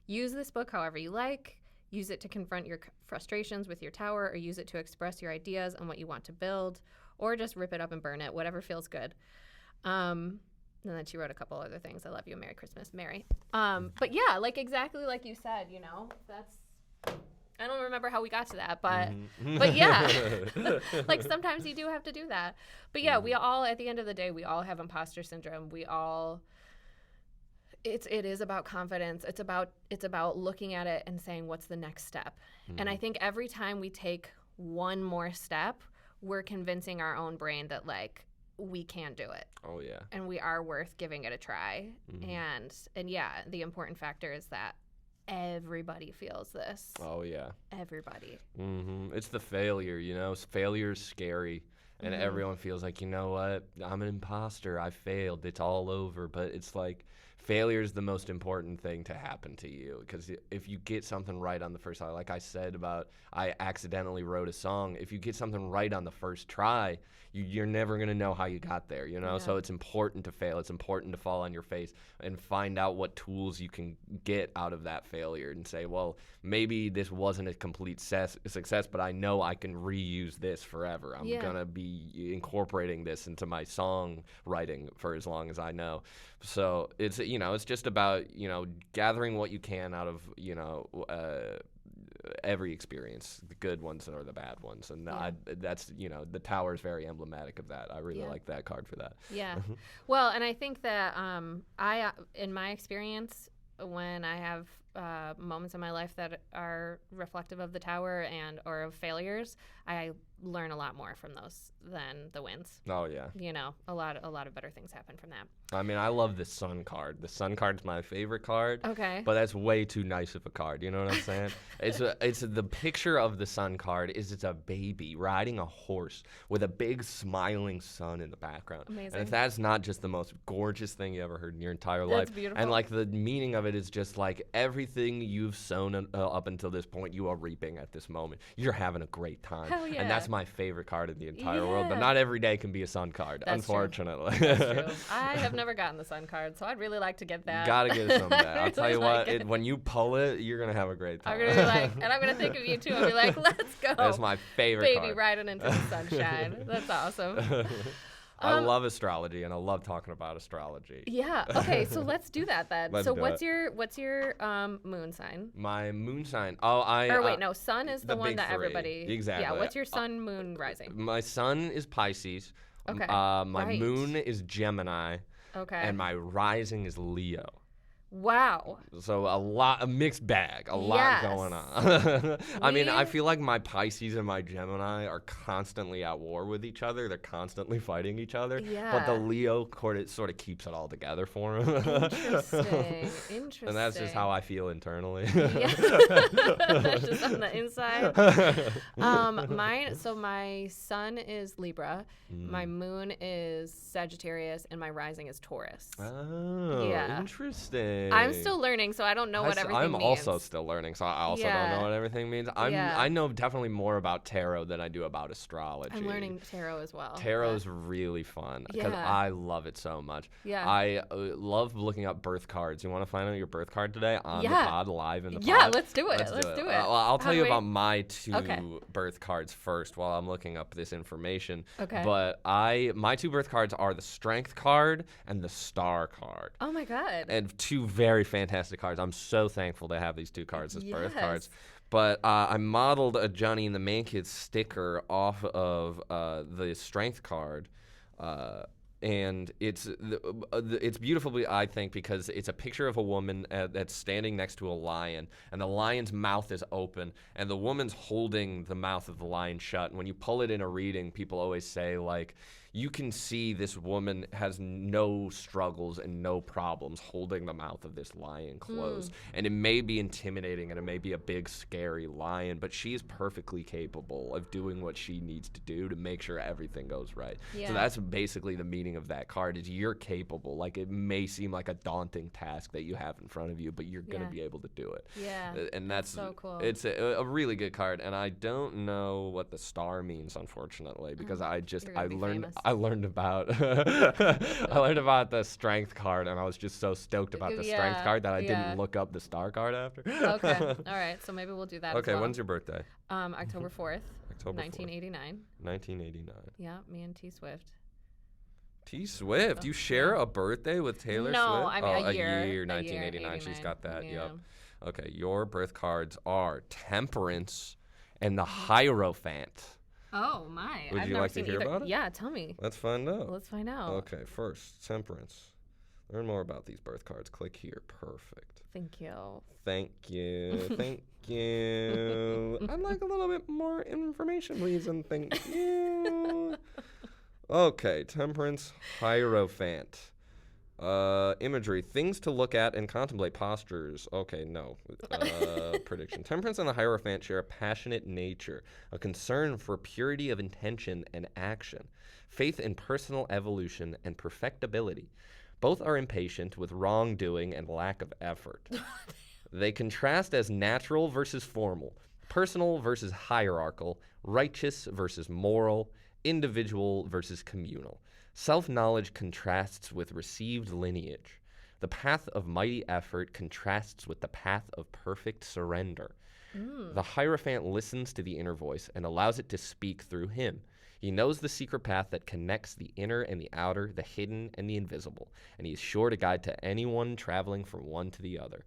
Use this book however you like. Use it to confront your frustrations with your tower, or use it to express your ideas on what you want to build, or just rip it up and burn it, whatever feels good. And then she wrote a couple other things. I love you, Merry Christmas, Mary. But yeah, like exactly like you said, that's... I don't remember how we got to that, but yeah, like sometimes you do have to do that. But yeah, we all, at the end of the day, we all have imposter syndrome. It is about confidence. It's about looking at it and saying, what's the next step? And I think every time we take one more step, we're convincing our own brain that like we can do it. Oh, yeah. And we are worth giving it a try. And yeah, the important factor is that everybody feels this. Oh, yeah. Everybody. It's the failure, Failure's scary. And everyone feels like, you know what? I'm an imposter. I failed. It's all over. But it's like failure is the most important thing to happen to you. Because if you get something right on the first try, like I said about I accidentally wrote a song, if you get something right on the first try, you're never going to know how you got there, Yeah. So it's important to fail. It's important to fall on your face and find out what tools you can get out of that failure and say, well, maybe this wasn't a complete success, but I know I can reuse this forever. I'm going to be incorporating this into my song writing for as long as I know. So it's, it's just about, gathering what you can out of, every experience, the good ones or the bad ones. And that's, the Tower is very emblematic of that. I really like that card for that. Yeah. Well, and I think that in my experience, when I have moments in my life that are reflective of the tower or of failures, I learn a lot more from those than the wins. Oh yeah. You know, a lot of better things happen from that. I mean, I love the sun card. The sun card's my favorite card. Okay. But that's way too nice of a card. You know what I'm saying? it's the picture of the sun card is it's a baby riding a horse with a big smiling sun in the background. Amazing. And if that's not just the most gorgeous thing you ever heard in your entire life, That's beautiful. and like the meaning of it is just like everything you've sown up until this point, you are reaping at this moment. You're having a great time. Hell yeah. And that's my favorite card in the entire world. But Yeah. not every day can be a sun card, That's true. unfortunately. That's true. I have never gotten the sun card, so I'd really like to get that. Gotta get it someday. I'll tell really you like what, it. when you pull it, you're gonna have a great time. I'm gonna be like, and I'm gonna think of you too. I'll be like, let's go. That's my favorite baby card. riding into the sunshine. That's awesome. I love astrology, and I love talking about astrology. Yeah. Okay. So let's do that then. Let's So do what's it. your moon sign? My moon sign. Oh, Or wait, no. Sun is the the one big that three. everybody. Exactly. Yeah. What's your sun, moon, rising? My sun is Pisces. Okay. My Right. moon is Gemini, Okay. and my rising is Leo. Wow. So a mixed bag, a lot Yes. going on. I mean, I We- feel like my Pisces and my Gemini are constantly at war with each other. They're constantly fighting each other. But the Yeah. Leo sort of keeps it all together for him. Interesting. Interesting. And that's just how I feel internally. Yeah. That's just on the inside. So my sun is Libra, my moon is Sagittarius, and my rising is Taurus. Oh, Yeah. interesting. I'm still learning, so I don't know what everything I'm means. also still learning, so I also don't Yeah. know what everything means. Yeah. I know definitely more about tarot than I do about astrology. I'm learning tarot as well. Tarot's really fun because Yeah. I love it so much. Yeah. I love looking up birth cards. You want to find out your birth card today on the Yeah. pod, live in the pod? Yeah, let's do it. Let's Let's do it. Well, I'll How tell do you we- about my two Okay. birth cards first while I'm looking up this information. Okay. But my two birth cards are the Strength card and the Star card. Oh my god. And two very fantastic cards. I'm so thankful to have these two cards as birth Yes. cards. But I modeled a Johnny and the Mankids sticker off of the Strength card. And it's beautiful, I think, because it's a picture of a woman that's standing next to a lion, and the lion's mouth is open, and the woman's holding the mouth of the lion shut. And when you pull it in a reading, people always say, like, you can see this woman has no struggles and no problems holding the mouth of this lion closed. And it may be intimidating and it may be a big, scary lion, but she is perfectly capable of doing what she needs to do to make sure everything goes right. Yeah. So that's basically the meaning of that card is you're capable. Like, it may seem like a daunting task that you have in front of you, but you're going to Yeah. be able to do it. Yeah. And that's so cool. It's a really good card, and I don't know what the star means, unfortunately, because You're gonna be famous. I learned about I learned about the Strength card, and I was just so stoked about the Strength Yeah, card that I yeah. didn't look up the Star card after. Okay. All right. So maybe we'll do that. Okay, as well. when's your birthday? October 4th, October 4th, 1989. 1989. Yeah, me and T Swift. T Swift, you share a birthday with Taylor No, Swift? I mean oh, a year. 1989. She's got that. Yeah. Yep. Okay, your birth cards are Temperance and the Hierophant. Oh my! Would I've you never like to seen hear either. about it? Yeah, tell me. Let's find out. Let's find out. Okay, first, Temperance. Learn more about these birth cards. Click here. Perfect. Thank you. Thank you. Thank you. I'd like a little bit more information, please, and thank you. Okay, Temperance, Hierophant. Imagery, things to look at and contemplate, postures. Okay, no. Prediction. Temperance and the Hierophant share a passionate nature, a concern for purity of intention and action, faith in personal evolution and perfectibility. Both are impatient with wrongdoing and lack of effort. They contrast as natural versus formal, personal versus hierarchical, righteous versus moral, individual versus communal. Self-knowledge contrasts with received lineage. The path of mighty effort contrasts with the path of perfect surrender. The Hierophant listens to the inner voice and allows it to speak through him. He knows the secret path that connects the inner and the outer, the hidden and the invisible, and he is sure to guide to anyone traveling from one to the other.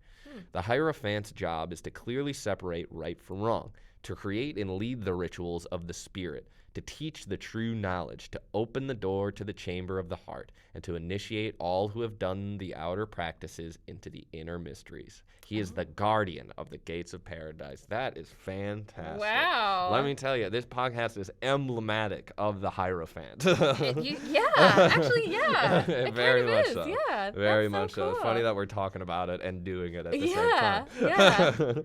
The Hierophant's job is to clearly separate right from wrong, to create and lead the rituals of the spirit, to teach the true knowledge, to open the door to the chamber of the heart, and to initiate all who have done the outer practices into the inner mysteries. He is the guardian of the gates of paradise. That is fantastic. Wow. Let me tell you, this podcast is emblematic of the Hierophant. Actually, yeah. It Very kind of much is. so. Yeah, Very that's much so. It's cool. funny that we're talking about it and doing it at the same Yeah, time.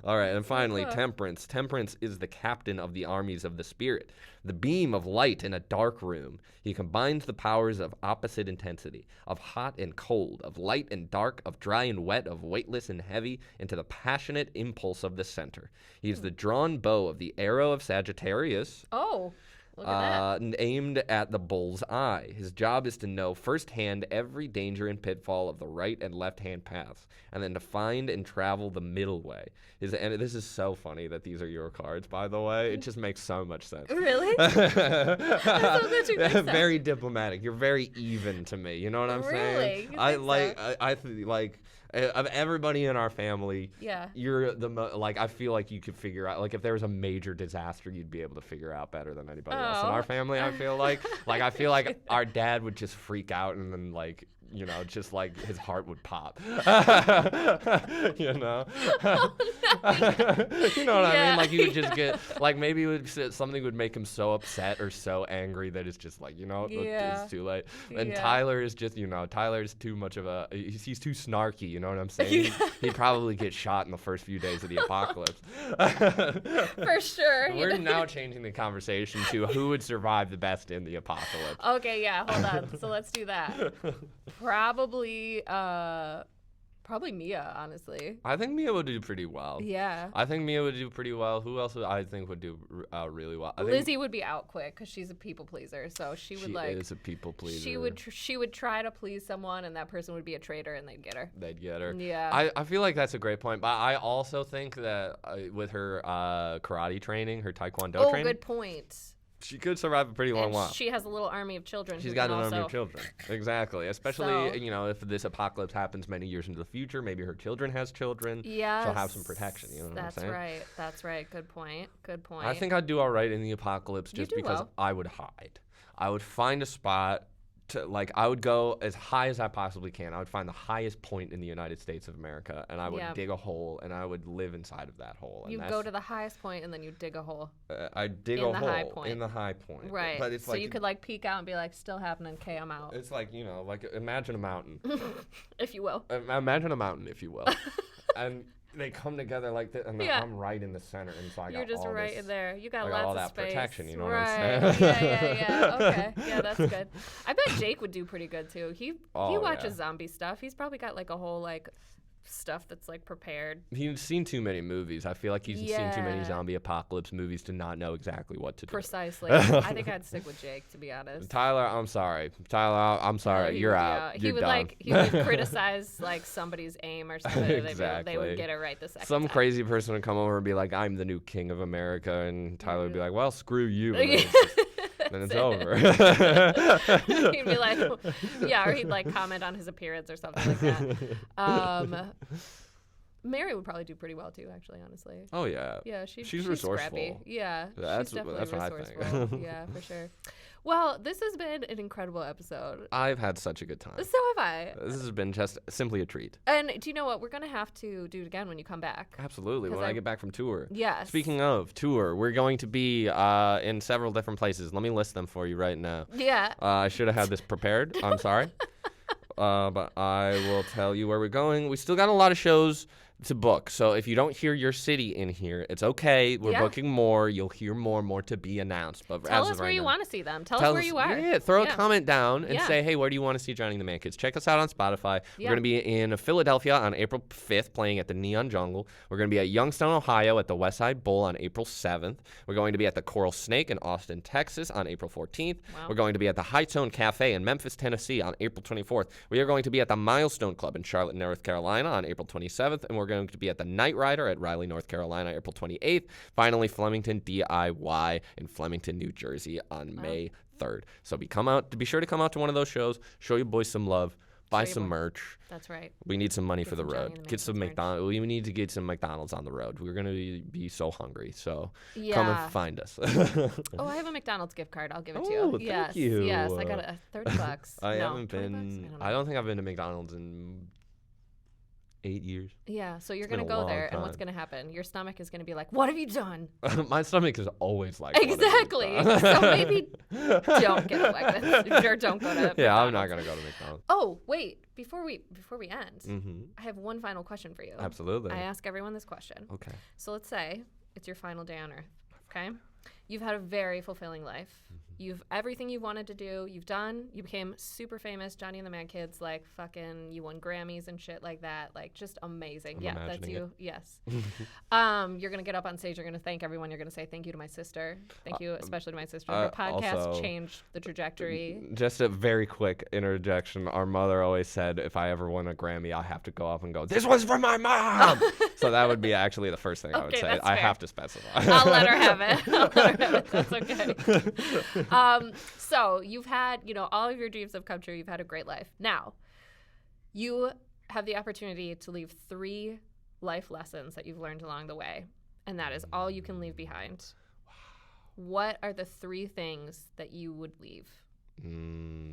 All right, and finally, cool. temperance. Temperance is the captain of the armies of the spirit, the beam of light in a dark room. He combines the powers of opposite intensity, of hot and cold, of light and dark, of dry and wet, of weightless and heavy, into the passionate impulse of the center. He is the drawn bow of the arrow of Sagittarius, Oh, look at that. aimed at the bull's eye. His job is to know firsthand every danger and pitfall of the right and left-hand paths, and then to find and travel the middle way. And this is so funny that these are your cards, by the way. It just makes so much sense. Really? I'm so glad you think so. Very diplomatic. You're very even to me. You know what I'm saying? Really? You I think like. so? I like. Of everybody in our family, Yeah. you're the like. I feel like you could figure out, like, if there was a major disaster, you'd be able to figure out better than anybody else in Oh. our family. I feel like I feel like our dad would just freak out and then, like, you know, just like his heart would pop. You know. You know what I Yeah. mean? Like, he would just get, like, maybe something would make him so upset or so angry that it's just like, you know, Yeah. it's too late. And Yeah. Tyler is just, you know, Tyler's too much of a, he's too snarky, you know what I'm saying? He'd probably get shot in the first few days of the apocalypse. For sure. you We're know? now changing the conversation to who would survive the best in the apocalypse. Okay, yeah, hold on. So let's do that. Probably Mia, honestly. I think Mia would do pretty well. Yeah. I think Mia would do pretty well. Who else would I think would do really well? I think Lizzie would be out quick because she's a people pleaser. So she would she is a people pleaser. she would try to please someone, and that person would be a traitor, and they'd get her. They'd get her. Yeah. I feel like that's a great point. But I also think that with her karate training, her taekwondo training, Good point. she could survive a pretty long And while. she has a little army of children. She's who got can an army also- of children. Exactly. Especially, So- you know, if this apocalypse happens many years into the future, maybe her children has children. Yes. She'll have some protection, you know what I'm That's saying? right. That's right. Good point. Good point. I think I'd do all right in the apocalypse You just do because well. I would hide. I would find a spot to, like, I would go as high as I possibly can. I would find the highest point in the United States of America, and I would Yeah. dig a hole, and I would live inside of that hole. And You that's, go to the highest point, and then you dig a hole. I'd dig in a the hole high point. in the high point. Right. But it's so like, you could like peek out and be like, still happening. Okay, I'm out. it's like, you know, like, imagine a mountain. If you will. Imagine a mountain, if you will. And they come together like that, and then Yeah. I'm right in the center, and so I You're got just all right this, in there. You got I lots got all of that space. protection, you know what right. I'm saying? Yeah. Okay. Yeah, that's good. I bet Jake would do pretty good too. He Oh, watches yeah. zombie stuff. He's probably got like a whole like stuff that's like prepared. He's seen too many movies. I feel like he's seen too many Yeah. zombie apocalypse movies to not know exactly what to do. Precisely. I think I'd stick with Jake, to be honest. Tyler, I'm sorry. Tyler, I'm sorry. He You're would, out. yeah. You're He would done. he would criticize like somebody's aim or something. They Exactly. would get it right the second Some time. crazy person would come over and be like, "I'm the new king of America," and Tyler would be like, "Well, screw you." And then it's over. He'd be like, yeah, or he'd like comment on his appearance or something like that. Mary would probably do pretty well too, actually, honestly. Oh yeah. Yeah, she's resourceful. Scrappy. Yeah, That's- she's definitely that's what I think. resourceful. Yeah, for sure. Well, this has been an incredible episode. I've had such a good time. So have I. This has been just simply a treat. And do you know what? We're gonna have to do it again when you come back. Absolutely. 'Cause When I I- get back from tour. Yes. Speaking of tour, we're going to be in several different places. Let me list them for you right now. Yeah. I should have had this prepared. I'm sorry. But I will tell you where we're going. We still got a lot of shows to book. So if you don't hear your city in here, it's okay. We're Yeah. booking more. You'll hear more and more to be announced. But Tell as us of where right you now, want to see them. Tell us where you are. Yeah, throw a Yeah. comment down and Yeah. say, hey, where do you want to see Joining the Mankids? Check us out on Spotify. Yeah. We're going to be in Philadelphia on April 5th, playing at the Neon Jungle. We're going to be at Youngstown, Ohio at the Westside Bowl on April 7th. We're going to be at the Coral Snake in Austin, Texas on April 14th. Wow. We're going to be at the High Tone Cafe in Memphis, Tennessee on April 24th. We are going to be at the Milestone Club in Charlotte, North Carolina on April 27th. And we're going to be at the Night Rider at Raleigh, North Carolina, April 28th. Finally, Flemington DIY in Flemington, New Jersey on May 3rd. So be sure to come out to one of those shows. Show your boys some love. buy Sure you some will. merch. That's right. We need some money Get for the some Johnny road. and the Get some Mankids merch. McDonald's. We need to get some McDonald's on the road. We're gonna be so hungry. So Yeah. come and find us. Oh, I have a McDonald's gift card. I'll give it to Oh, you. thank Yes. you. Yes. I got $30. I No, haven't 20 been. bucks? I don't think I've been to McDonald's in 8 years. Yeah. So you're It's been going to a go long there, and what's time. going to happen? Your stomach is going to be like, what have you done? My stomach is always like "What have you Exactly. done?" So maybe don't get elected. Or don't go to Yeah, I'm not McDonald's. gonna go to McDonald's. Oh, wait. Before we end, Mm-hmm. I have one final question for you. Absolutely. I ask everyone this question. Okay. So let's say it's your final day on Earth, okay? You've had a very fulfilling life. You've everything you wanted to do, you've done. You became super famous, Johnny and the Mankids, like fucking you won Grammys and shit like that. Like just amazing. I'm Yeah, that's imagining you. Yes. You're gonna get up on stage, you're gonna thank everyone, you're gonna say thank you to my sister. Thank you especially to my sister. Her podcast also- changed the trajectory. Just a very quick interjection. Our mother always said if I ever win a Grammy, I have to go up and go, "This was for my mom." So that would be actually the first thing I would Okay, say. that's I fair. have to specify. I'll let her have it. I'll let her have it. That's okay. So you've had, all of your dreams have come true. You've had a great life. Now, you have the opportunity to leave 3 life lessons that you've learned along the way, and that is all you can leave behind. What are the 3 things that you would leave?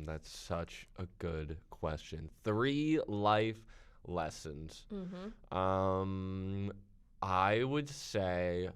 That's such a good question. 3 life lessons. I would say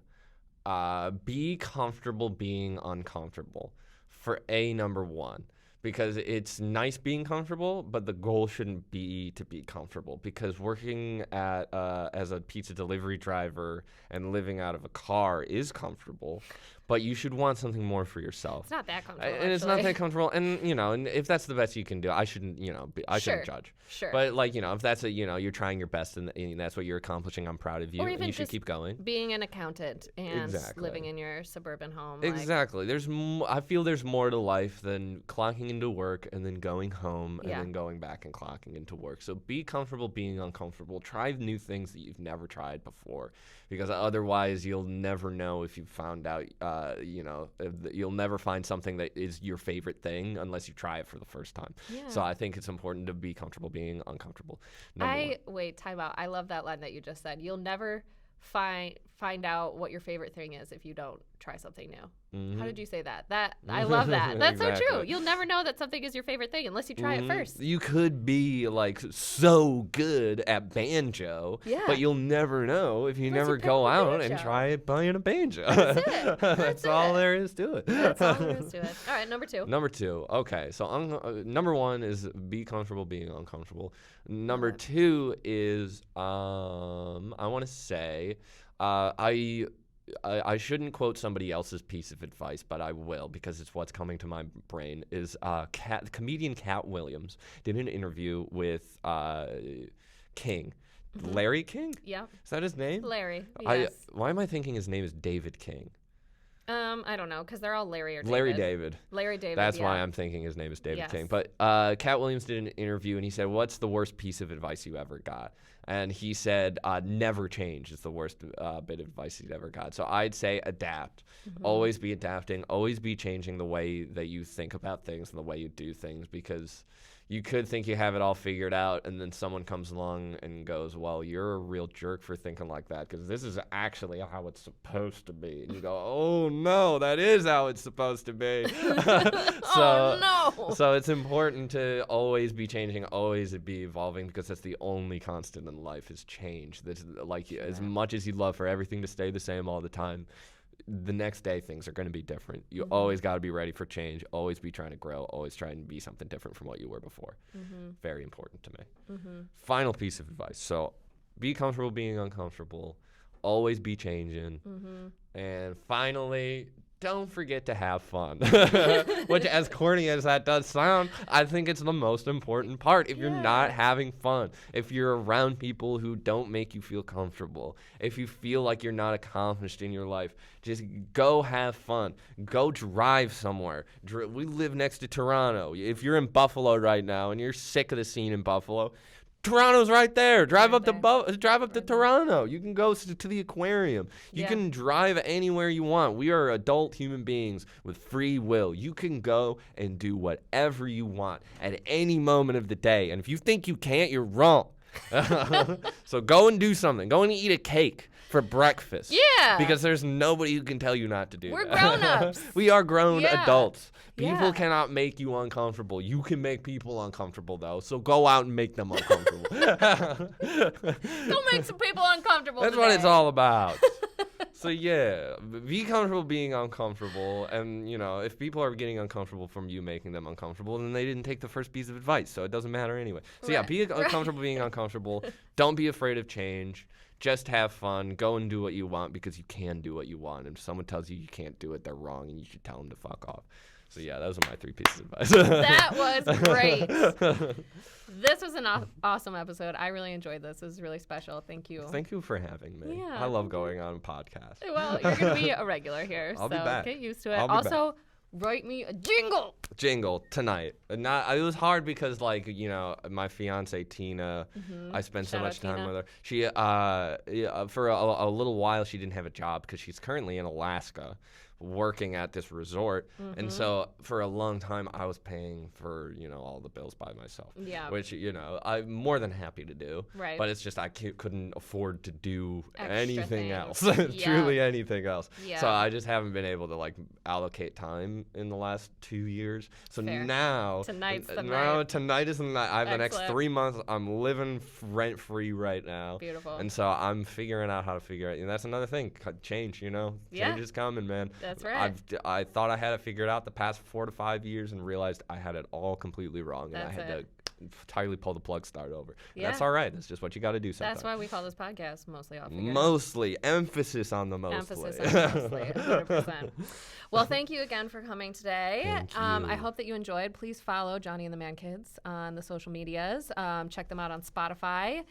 be comfortable being uncomfortable for number 1. Because it's nice being comfortable, but the goal shouldn't be to be comfortable. Because working at as a pizza delivery driver and living out of a car is comfortable, but you should want something more for yourself. It's not that comfortable. And it's not actually. that comfortable, and and if that's the best you can do, I shouldn't, I shouldn't Sure. judge. Sure. But if that's you're trying your best and that's what you're accomplishing, I'm proud of you, Or and even you should just keep going. Being an accountant and Exactly. living in your suburban home. like- Exactly. I feel there's more to life than clocking into work and then going home and Yeah. then going back and clocking into work. So be comfortable being uncomfortable. Try new things that you've never tried before, because otherwise you'll never know if you found out. You'll never find something that is your favorite thing unless you try it for the first time. Yeah. So I think it's important to be comfortable being uncomfortable. Number one. Wait, time out. I love that line that you just said. You'll never find out what your favorite thing is if you don't try something new. Mhm. How did you say that? I love that. That's so true. Exactly. You'll never know that something is your favorite thing unless you try it Mhm. first. You could be like so good at banjo, Yeah. but you'll never know if you Unless you never pick go up a out and banjo. try playing a banjo. That's it. That's all it. there is to it. That's all there is to it. All right, number 2. Number 2. Okay, so number 1 is be comfortable being uncomfortable. Number 2 is I want to say I shouldn't quote somebody else's piece of advice, but I will because it's what's coming to my brain. Is comedian Cat Williams did an interview with King, Larry King? Yeah. Is that his name? Larry. I Yes. why am I thinking his name is David King? I don't know, because they're all Larry or David. Larry David. Larry David. That's yeah. why I'm thinking his name is David Yes. King. But Cat Williams did an interview, and he said, "What's the worst piece of advice you ever got?" And he said, "Never change is the worst bit of advice he'd ever got." So I'd say adapt. Always be adapting. Always be changing the way that you think about things and the way you do things, because you could think you have it all figured out, and then someone comes along and goes, "Well, you're a real jerk for thinking like that, because this is actually how it's supposed to be." And you go, "Oh no, that is how it's supposed to be." Oh, no. So it's important to always be changing, always be evolving, because that's the only constant in life is change. That's like as much as you'd love for everything to stay the same all the time, the next day things are going to be different. You always got to be ready for change, always be trying to grow, always trying to be something different from what you were before. Very important to me. Final piece of advice. So be comfortable being uncomfortable, always be changing. And finally, don't forget to have fun. Which, as corny as that does sound, I think it's the most important part. If you're not having fun, if you're around people who don't make you feel comfortable, if you feel like you're not accomplished in your life, just go have fun. Go drive somewhere. We live next to Toronto. If you're in Buffalo right now and you're sick of the scene in Buffalo, Toronto's right there. Drive Right up to there. drive up to Right there. Toronto. You can go to the aquarium. You Yeah. can drive anywhere you want. We are adult human beings with free will. You can go and do whatever you want at any moment of the day. And if you think you can't, you're wrong. So go and do something. Go and eat a cake for breakfast. Yeah. Because there's nobody who can tell you not to do We're that. grown-ups. We are grown Yeah. adults. People Yeah. cannot make you uncomfortable. You can make people uncomfortable, though. So go out and make them uncomfortable. Go make some people uncomfortable. That's what it's today. all about. So yeah, be comfortable being uncomfortable, and if people are getting uncomfortable from you making them uncomfortable, then they didn't take the first piece of advice, so it doesn't matter anyway. So yeah, Right. be uncomfortable being uncomfortable. Don't be afraid of change. Just have fun. Go and do what you want because you can do what you want. And if someone tells you you can't do it, they're wrong, and you should tell them to fuck off. So yeah, those are my 3 pieces of advice. That was great. This was an awesome episode. I really enjoyed this. It was really special. Thank you. Thank you for having me. Yeah. I love going on podcasts. Well, you're going to be a regular here, I'll so be back. get used to it. I'll be Also, write me a jingle. Jingle tonight. It was hard because my fiance Tina, I spent so Shout out much time Tina. with her. She for a little while she didn't have a job because she's currently in Alaska working at this resort, and so for a long time I was paying for all the bills by myself. Yeah. Which I'm more than happy to do. Right. But it's just I couldn't afford to do Extra anything things. else. Yeah. Truly anything else. Yeah. So I just haven't been able to allocate time in the last 2 years. So Fair. now Tonight's the now night. tonight is the night. I have the next Excellent. 3 months. I'm living rent free right now. Beautiful. And so I'm figuring out how to figure it. And that's another thing. Change. Yeah. Change is coming, man. That's right. I thought I had it figured out the past 4 to 5 years and realized I had it all completely wrong, and I That's had it. to entirely pull the plug, start over. And Yeah. that's all right. That's just what you got to do sometimes. That's why we call this podcast Mostly All Figured Out. Mostly. Emphasis on the mostly. Emphasis on mostly, 100%. Well, thank you again for coming today. Thank I you. hope that you enjoyed. Please follow Johnny and the Mankids on the social medias. Check them out on Spotify.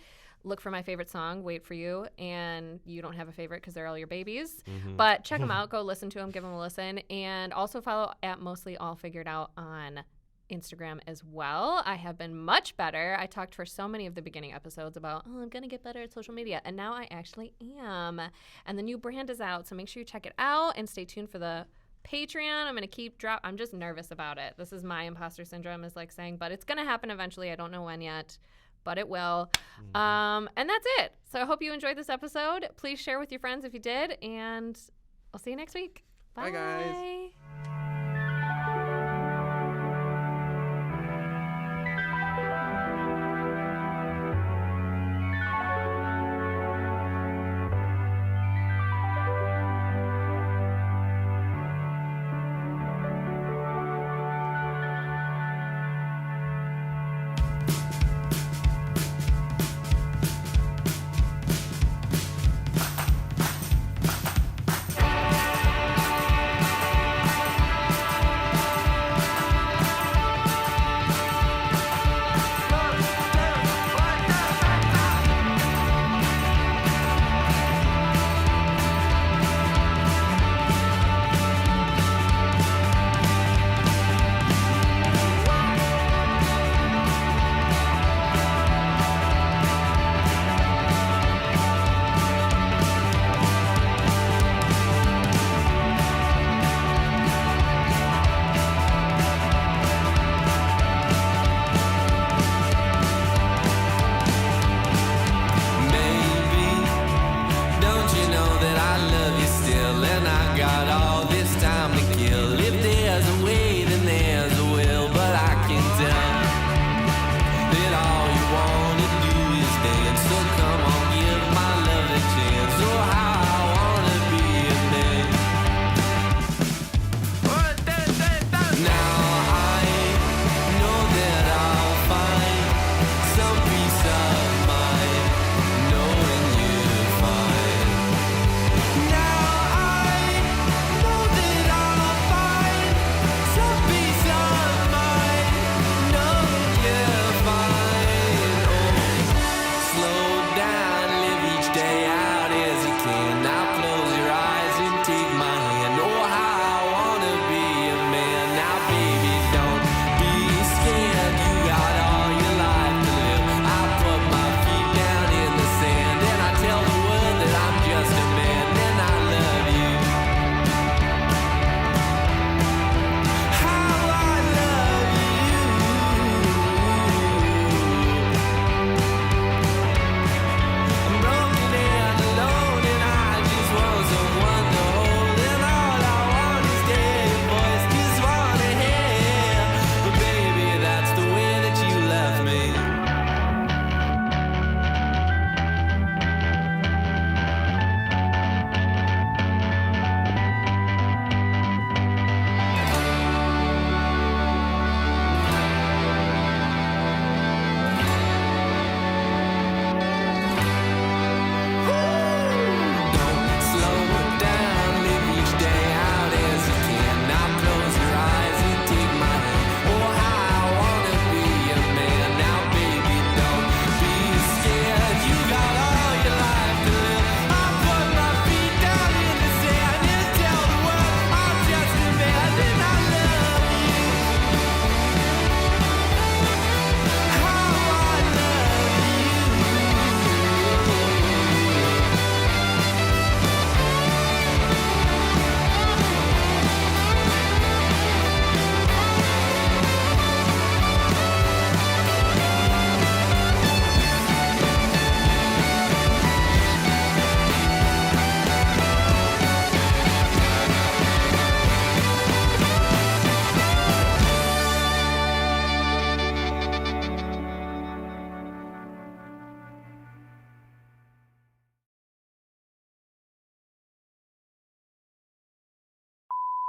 Look for my favorite song, Wait For You, and you don't have a favorite because they're all your babies. But check them out. Go listen to them. Give them a listen. And also follow at Mostly All Figured Out on Instagram as well. I have been much better. I talked for so many of the beginning episodes about, I'm going to get better at social media. And now I actually am. And the new brand is out. So make sure you check it out and stay tuned for the Patreon. I'm going to keep I'm just nervous about it. This is my imposter syndrome is saying, but it's going to happen eventually. I don't know when yet, but it will. And that's it. So I hope you enjoyed this episode. Please share with your friends if you did. And I'll see you next week. Bye, guys.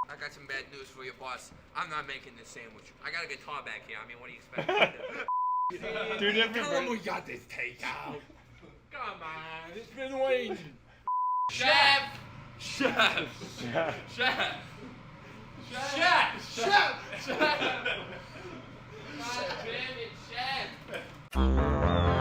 I got some bad news for you, boss. I'm not making this sandwich. I got a guitar back here. I mean, what do you expect? Two different Tell him we versions. got this takeout. Come on, it's been waiting. Chef! Chef! Chef! Chef! Chef! Chef! God damn it, Chef!